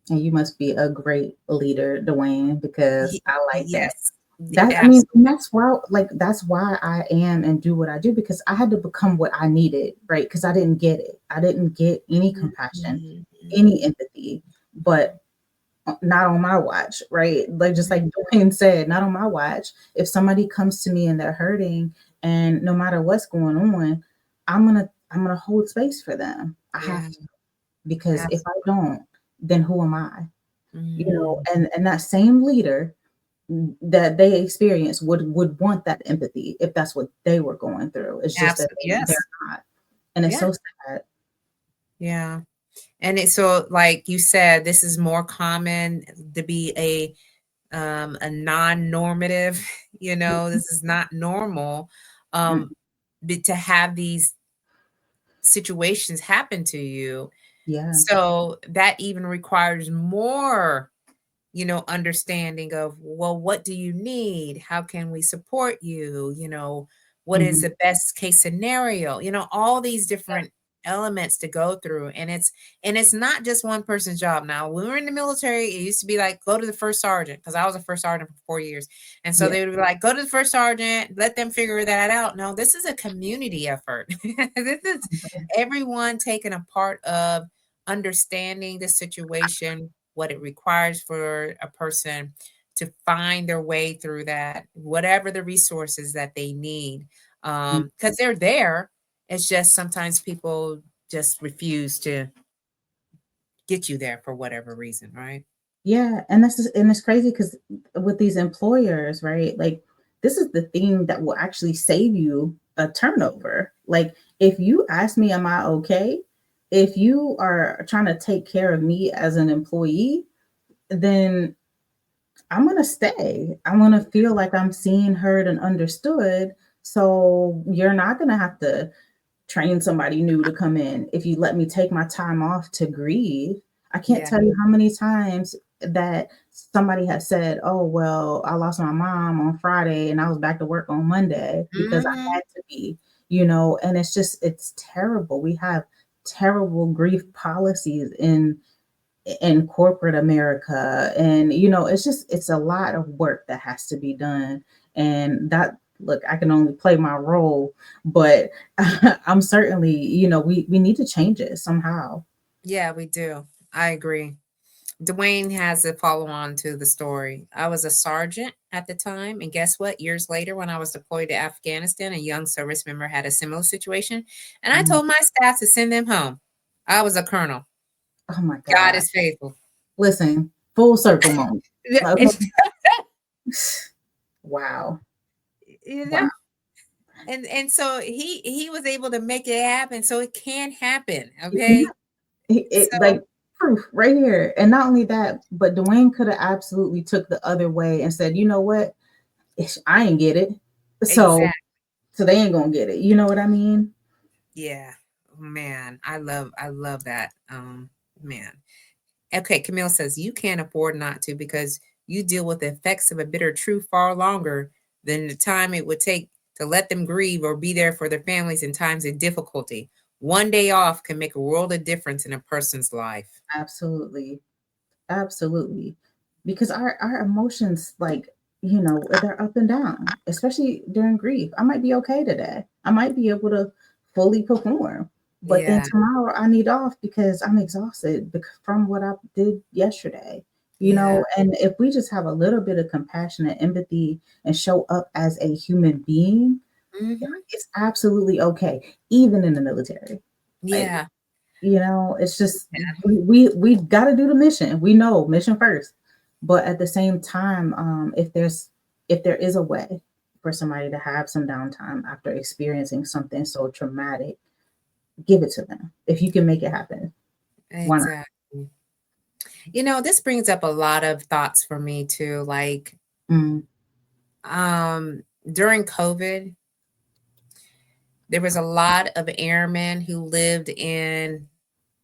And you must be a great leader, Dwayne, because I like that. Yes, I mean, and absolutely. that's why I am and do what I do, because I had to become what I needed, right? Because I didn't get it. I didn't get any compassion, any empathy, but not on my watch, right? Like, just like Dwayne said, not on my watch. If somebody comes to me and they're hurting, and no matter what's going on, I'm gonna hold space for them. I have Yeah, to, because if I absolutely. don't, then who am I? Mhm. And that same leader that they experience would want that empathy if that's what they were going through. It's just that Absolutely. they're Yes. not, and it's Yeah. so sad. Yeah. And it's so, like you said, this is more common to be a non-normative, this is not normal, Mm, to have these situations happen to you. Yeah. So that even requires more, understanding of, well, what do you need? How can we support you? What is Mhm. the best case scenario? All these Yeah. different elements to go through. And it's not just one person's job. Now, when we were in the military, it used to be like, go to the first sergeant, because I was a first sergeant for 4 years. And so Yeah. they would be like, go to the first sergeant, let them figure that out. No, this is a community effort. This is everyone taking a part of understanding the situation, what it requires for a person to find their way through that, whatever the resources that they need. Mm. Because they're there. It's just sometimes people just refuse to get you there for whatever reason, right? Yeah, and it's crazy because with these employers, right? Like this is the thing that will actually save you a turnover. Like if you ask me, am I okay? If you are trying to take care of me as an employee, then I'm gonna stay. I'm gonna feel like I'm seen, heard, and understood. So you're not gonna have to train somebody new to come in. If you let me take my time off to grieve, I can't Yeah. tell you how many times that somebody has said, "Oh, well, I lost my mom on Friday and I was back to work on Monday because I Hmm. had to be," and it's terrible. We have terrible grief policies in corporate America. And it's a lot of work that has to be done. And that look, I can only play my role, but I'm certainly, we need to change it somehow. Yeah, we do. I agree. Dwayne has a follow on to the story. I was a sergeant at the time, and guess what? Years later, when I was deployed to Afghanistan, a young service member had a similar situation, and I Mhm. told my staff to send them home. I was a colonel. Oh my God God. is faithful. Listen, full circle moment. Yeah, Okay. Wow. you know, Wow. and so he was able to make it happen, so it can happen. Yeah. Okay, so Like proof right here. And not only that, but Dwayne could have absolutely took the other way and said, you know what? I ain't get it. So exactly. so they ain't gonna get it. You know what I mean? Yeah, man, I love that. Man. Okay, Camille says you can't afford not to because you deal with the effects of a bitter truth far longer than the time it would take to let them grieve or be there for their families in times of difficulty. One day off can make a world of difference in a person's life. Absolutely. Absolutely. Because our emotions, like, they're up and down, especially during grief. I might be okay today. I might be able to fully perform. But then Yeah. tomorrow I need off because I'm exhausted from what I did yesterday. Yeah. And if we just have a little bit of compassion and empathy and show up as a human being, Hmm. it's absolutely okay, even in the military. Like, Yeah. it's just we got to do the mission. We know mission first, but at the same time, if there is a way for somebody to have some downtime after experiencing something so traumatic, give it to them. If you can make it happen, why not? Exactly. This brings up a lot of thoughts for me too. Like, Mm, um, during COVID, there was a lot of airmen who lived in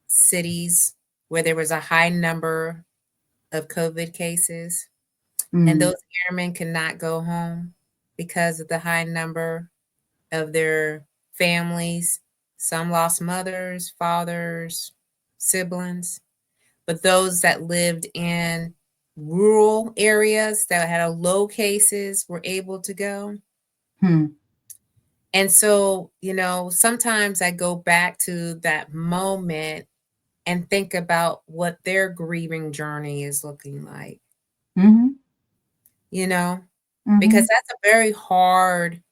cities where there was a high number of COVID cases, and mm, those airmen could not go home because of the high number of their families. Some lost mothers, fathers, siblings, but those that lived in rural areas that had a low cases were able to go. hmm, And so, sometimes I go back to that moment and think about what their grieving journey is looking like, mm-hmm, you know, because mm-hmm. that's a very hard,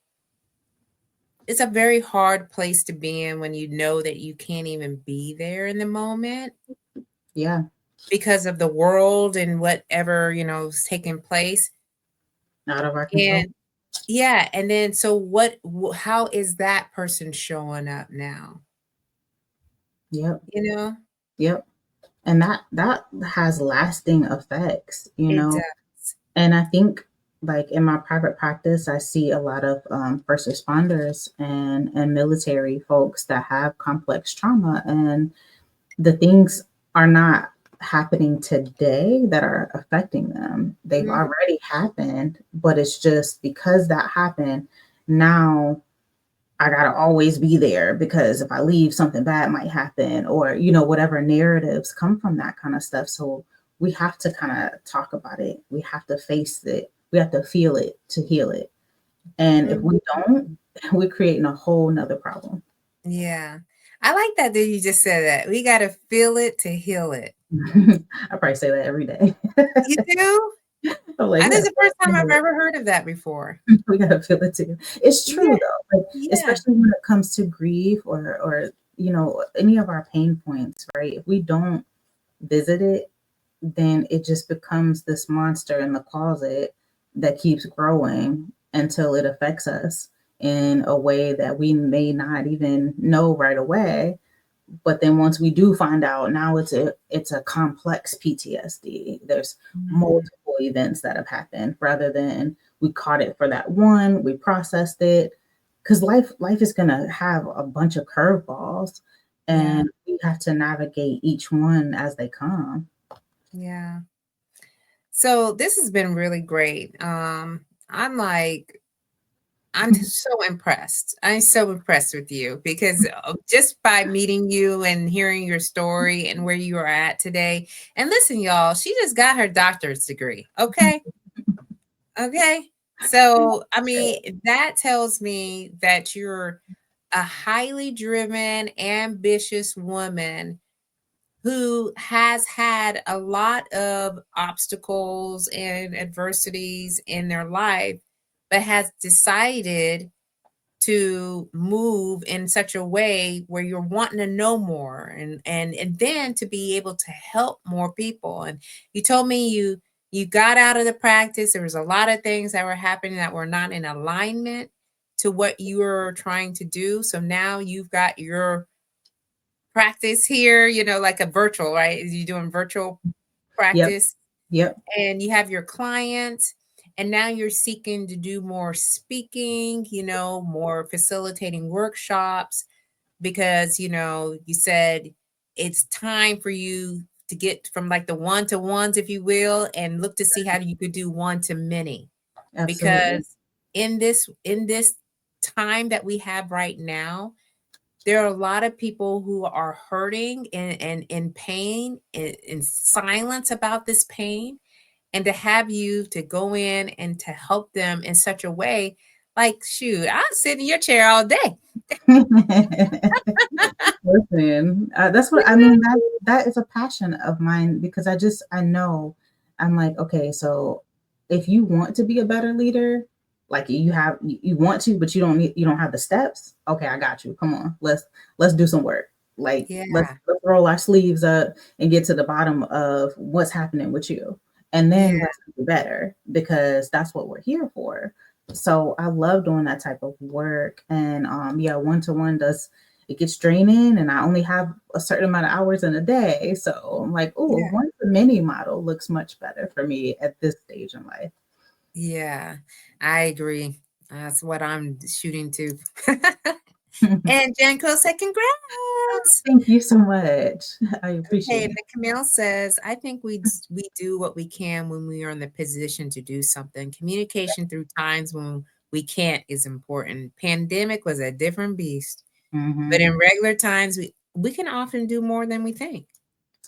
it's a very hard place to be in when you know that you can't even be there in the moment Yeah, because of the world and whatever, is taking place. out of our control. And yeah, and then so how is that person showing up now? Yep, You know? yep. And that has lasting effects. It does. And I think, like in my private practice, I see a lot of first responders and military folks that have complex trauma, and the things are not happening today that are affecting them. They've Mhm. already happened, but it's just because that happened, now I gotta always be there because if I leave, something bad might happen, or whatever narratives come from that kind of stuff. So we have to kind of talk about it. We have to face it. We have to feel it to heal it. And if Mhm. we don't, we're creating a whole nother problem. Yeah. I like that you just said that. We got to feel it to heal it. I probably say that every day. You do? I'm like, I we This is gotta the first time feel I've it. ever heard of that before. We gotta feel it too. It's Yeah. true though, like, Yeah. especially when it comes to grief or any of our pain points, right? If we don't visit it, then it just becomes this monster in the closet that keeps growing until it affects us in a way that we may not even know right away. But then once we do find out, now it's a complex PTSD. There's Mhm. multiple events that have happened rather than we caught it for that one, we processed it. Because life is gonna have a bunch of curveballs, Yeah. and we have to navigate each one as they come. Yeah. So this has been really great. I'm like, I'm so impressed. I'm so impressed with you because just by meeting you and hearing your story and where you are at today. And listen, y'all, she just got her doctorate degree. Okay. Okay. So, I mean, that tells me that you're a highly driven, ambitious woman who has had a lot of obstacles and adversities in their life, but has decided to move in such a way where you're wanting to know more and then to be able to help more people. And you told me you got out of the practice. There was a lot of things that were happening that were not in alignment to what you were trying to do. So now you've got your practice here, like a virtual, right? You're doing virtual Yep, practice yep, and you have your clients and now you're seeking to do more speaking, more facilitating workshops because, you said it's time for you to get from like the one to ones, if you will, and look to see how you could do one to many. absolutely. Because in this time that we have right now, there are a lot of people who are hurting and in pain, in silence about this pain, and to have you to go in and to help them in such a way, like, shoot, I'll sit in your chair all day. Listen, that's what I mean. That is a passion of mine because I know I'm like, okay, so if you want to be a better leader, like you want to, but you don't have the steps. Okay, I got you. Come on, let's do some work. Like let's Yeah, let's roll our sleeves up and get to the bottom of what's happening with you, and then yeah, let's do better because that's what we're here for. So I love doing that type of work, and yeah, one to one does it gets draining and I only have a certain amount of hours in a day. So I'm like, oh, yeah, one to many model looks much better for me at this stage in life. yeah. I agree. That's what I'm shooting to. And Janko said, congrats. Thank you so much. I Okay, appreciate and it. the Camille says, I think we do what we can when we are in the position to do something. Communication through times when we can't is important. Pandemic was a different beast, but Hmm. in regular times, we can often do more than we think.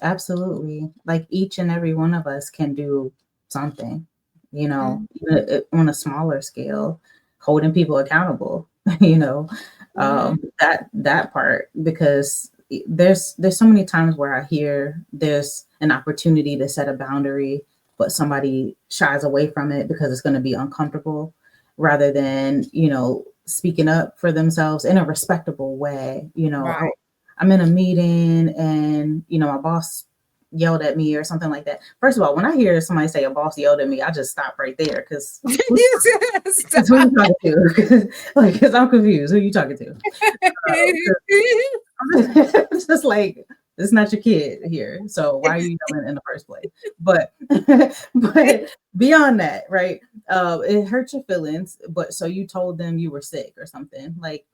Absolutely. Like each and every one of us can do something, Mhm, on a smaller scale, holding people accountable, you know, mhm, that part, because there's so many times where I hear there's an opportunity to set a boundary, but somebody shies away from it because it's going to be uncomfortable rather than, speaking up for themselves in a respectable way. right. I'm in a meeting and my boss yelled at me or something like that. First of all, when I hear somebody say a boss yelled at me, I just stop right there because who Stop. you talking to? Like, because I'm confused. Who you talking to? 'Cause it's just like it's not your kid here, so why are you yelling in the first place? But but beyond that, right? It hurts your feelings. But so you told them you were sick or something, like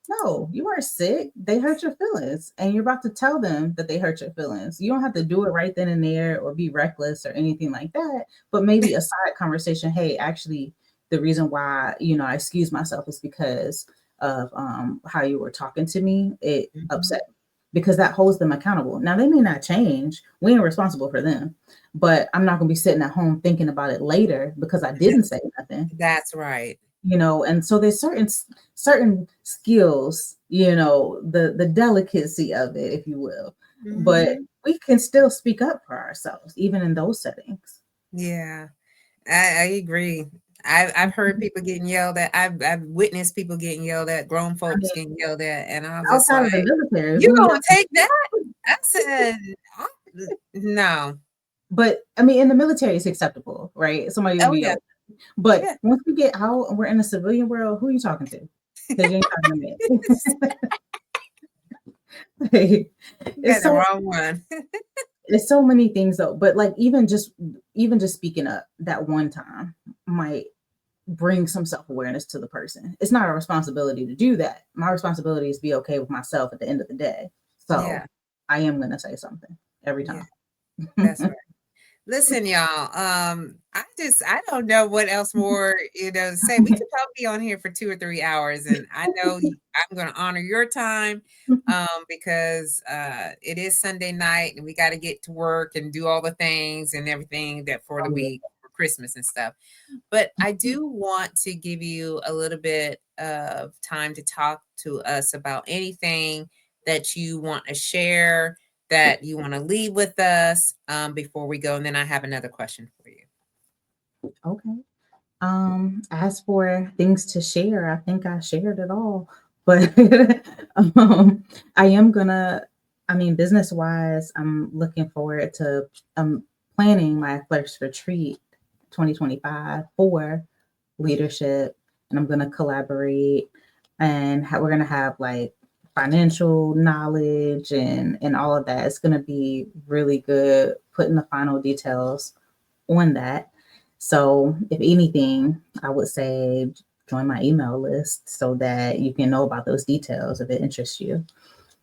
No, you are sick. They hurt your feelings, and you're about to tell them that they hurt your feelings. You don't have to do it right then and there or be reckless or anything like that. But maybe a side conversation. Hey, actually, the reason why I excuse myself is because of how you were talking to me. It Mhm. upset me because that holds them accountable. Now they may not change. We ain't responsible for them, but I'm not gonna be sitting at home thinking about it later because I didn't say nothing. That's right. And so there's certain skills, the delicacy of it, if you will, but Mhm. we can still speak up for ourselves even in those settings. Yeah, I agree. I've heard people getting yelled at. I've witnessed people getting yelled at, grown I folks mean, getting yelled at, and I was just outside of the like, military, "You who gonna yells? take that?" I said, "No." But I mean, in the military, it's acceptable, right? Somebody gonna Oh be yeah, yelling. But yeah. once we get out and we're in the civilian world, who are you talking to? Because you ain't talking to me. You got it's the so wrong one. it's so many things though. But like even just speaking up that one time might bring some self-awareness to the person. It's not a responsibility to do that. My responsibility is to be okay with myself at the end of the day. So Yeah, I am gonna say something every yeah, time. that's right. Listen, y'all. I don't know what else more to say. We could probably be on here for 2 or 3 hours, and I know I'm going to honor your time, because it is Sunday night, and we got to get to work and do all the things and everything that for the Oh, yeah. week for Christmas and stuff. But I do want to give you a little bit of time to talk to us about anything that you want to share, that you want to leave with us, before we go. And then I have another question for you. Okay. As for things to share, I think I shared it all. But I am gonna, I mean, business wise, I'm looking forward to planning my first retreat 2025 for leadership, and I'm gonna collaborate, and we're gonna have like financial knowledge and all of that. It's gonna be really good. Putting the final details on that. So, if anything, I would say join my email list so that you can know about those details if it interests you.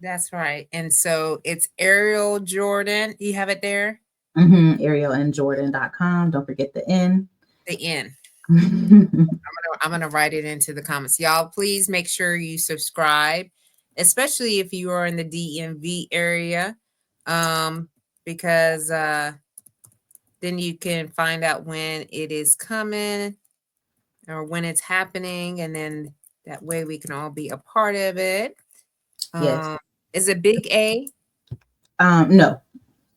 That's right. And so it's Ariel Jordan. You have it there? ArielleandJordan.com. Don't forget the N. The N. I'm gonna write it into the comments. Y'all, please make sure you subscribe, especially if you are in the DMV area, um, because then you can find out when it is coming or when it's happening, and then that way we can all be a part of it. Yes. Um, is it big A? No,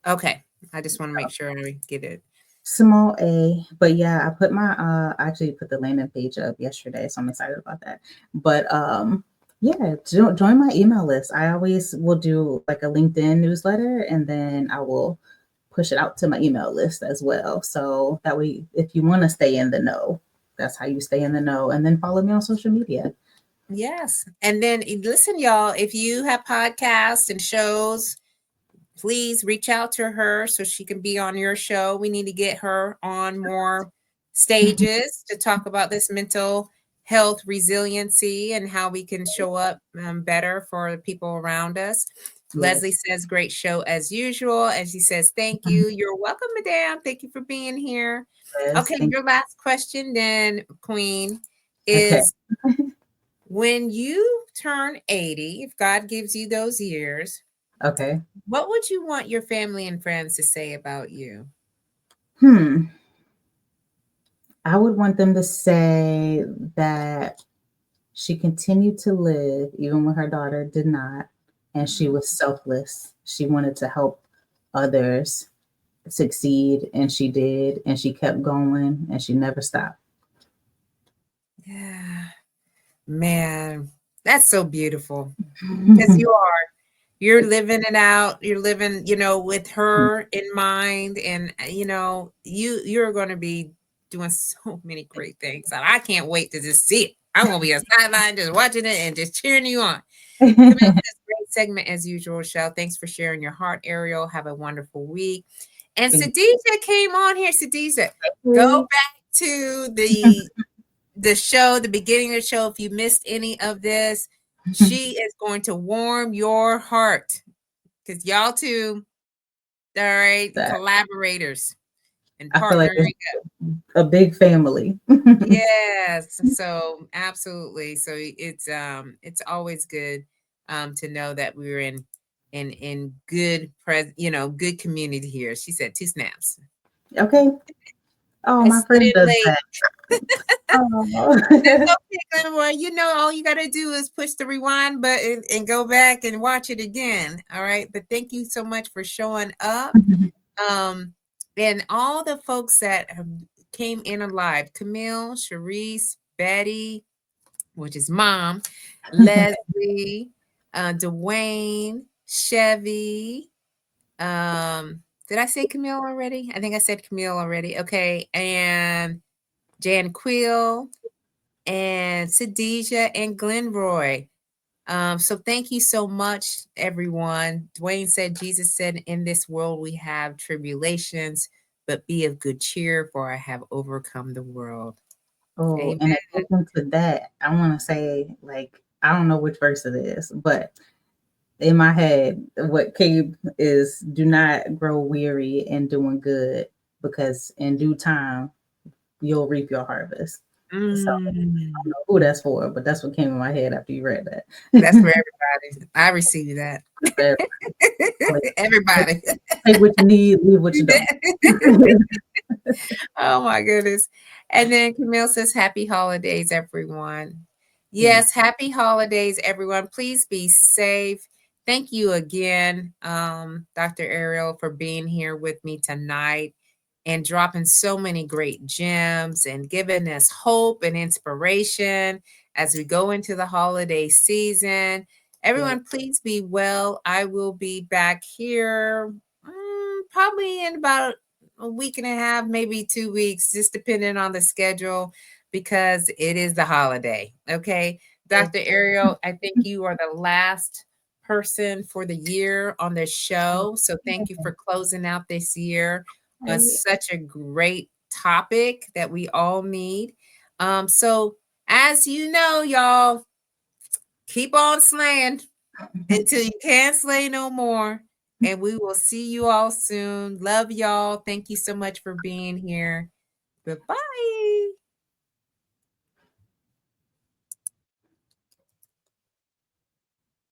Okay, I just want to make sure I get it. small a, but yeah, I actually put the landing page up yesterday, so I'm excited about that. But yeah, join my email list. I always will do like a LinkedIn newsletter, and then I will push it out to my email list as well. So that way, if you want to stay in the know, that's how you stay in the know. And then follow me on social media. Yes, and then listen, y'all. If you have podcasts and shows, please reach out to her so she can be on your show. We need to get her on more stages to talk about this mental health resiliency and how we can show up, better for the people around us. Leslie Yes. says, great show as usual. And she says, thank you. You're welcome, madam. Thank you for being here. Yes. Okay, your last question, then, Queen, Okay. is when you turn 80, if God gives you those years, Okay. what would you want your family and friends to say about you? Hmm. I would want them to say that she continued to live even when her daughter did not, and she Mm, was selfless. She wanted to help others succeed, and she did, and she kept going, and she never stopped. yeah, man, that's so beautiful because you're living it out. You're living, with her in mind, and you're going to be doing so many great things. And I can't wait to just see it. I'm going to be a sideline just watching it and just cheering you on. Coming up this great segment as usual, Rochelle. Thanks for sharing your heart, Ariel. Have a wonderful week. And Thank Sadisha came on here. Sadisha, go you. back to the show, the beginning of the show. If you missed any of this, She is going to warm your heart because y'all two, all right, That collaborators and I feel like partnering. it's a big family. Yes, so absolutely. So it's always good to know that we're in good good community here. She said 2 snaps. Okay. Oh, I my slid friend in does late. that. Oh. That's okay, Glenmore. You know, all you got to do is push the rewind button and go back and watch it again. All right. But thank you so much for showing up. Um, and all the folks that came in alive, Camille, Sharice, Betty, which is mom, Leslie, Dwayne, Chevy. Did I say Camille already? I think I said Camille already. Okay. And Jan Quill and Sadeja and Glenroy. So thank you so much, everyone. Dwayne said, Jesus said, in this world we have tribulations, but be of good cheer, for I have overcome the world. Oh, Amen. in addition to that, I want to say, like, I don't know which verse it is, but in my head, what came is do not grow weary in doing good because in due time you'll reap your harvest. So I don't Mm, know who that's for, but that's what came in my head after you read that. that's for everybody. I receive that. But take, Everybody. take what you need, leave what you don't. Oh my goodness. And then Camille says, Happy holidays, everyone. Thank Yes, happy holidays, everyone. Please be safe. Thank you again, Dr. Ariel, for being here with me tonight and dropping so many great gems and giving us hope and inspiration as we go into the holiday season. you. Everyone, please be well. I will be back here probably in about a week and a half, maybe 2 weeks, just depending on the schedule, because it is the holiday. Okay. Yeah. Dr. Ariel, I think you are the last person for the year on this show. So thank you for closing out this year on such a great topic that we all need. So as you know, y'all, keep on slaying until you can't slay no more. And we will see you all soon. Love y'all. Thank you so much for being here. Goodbye.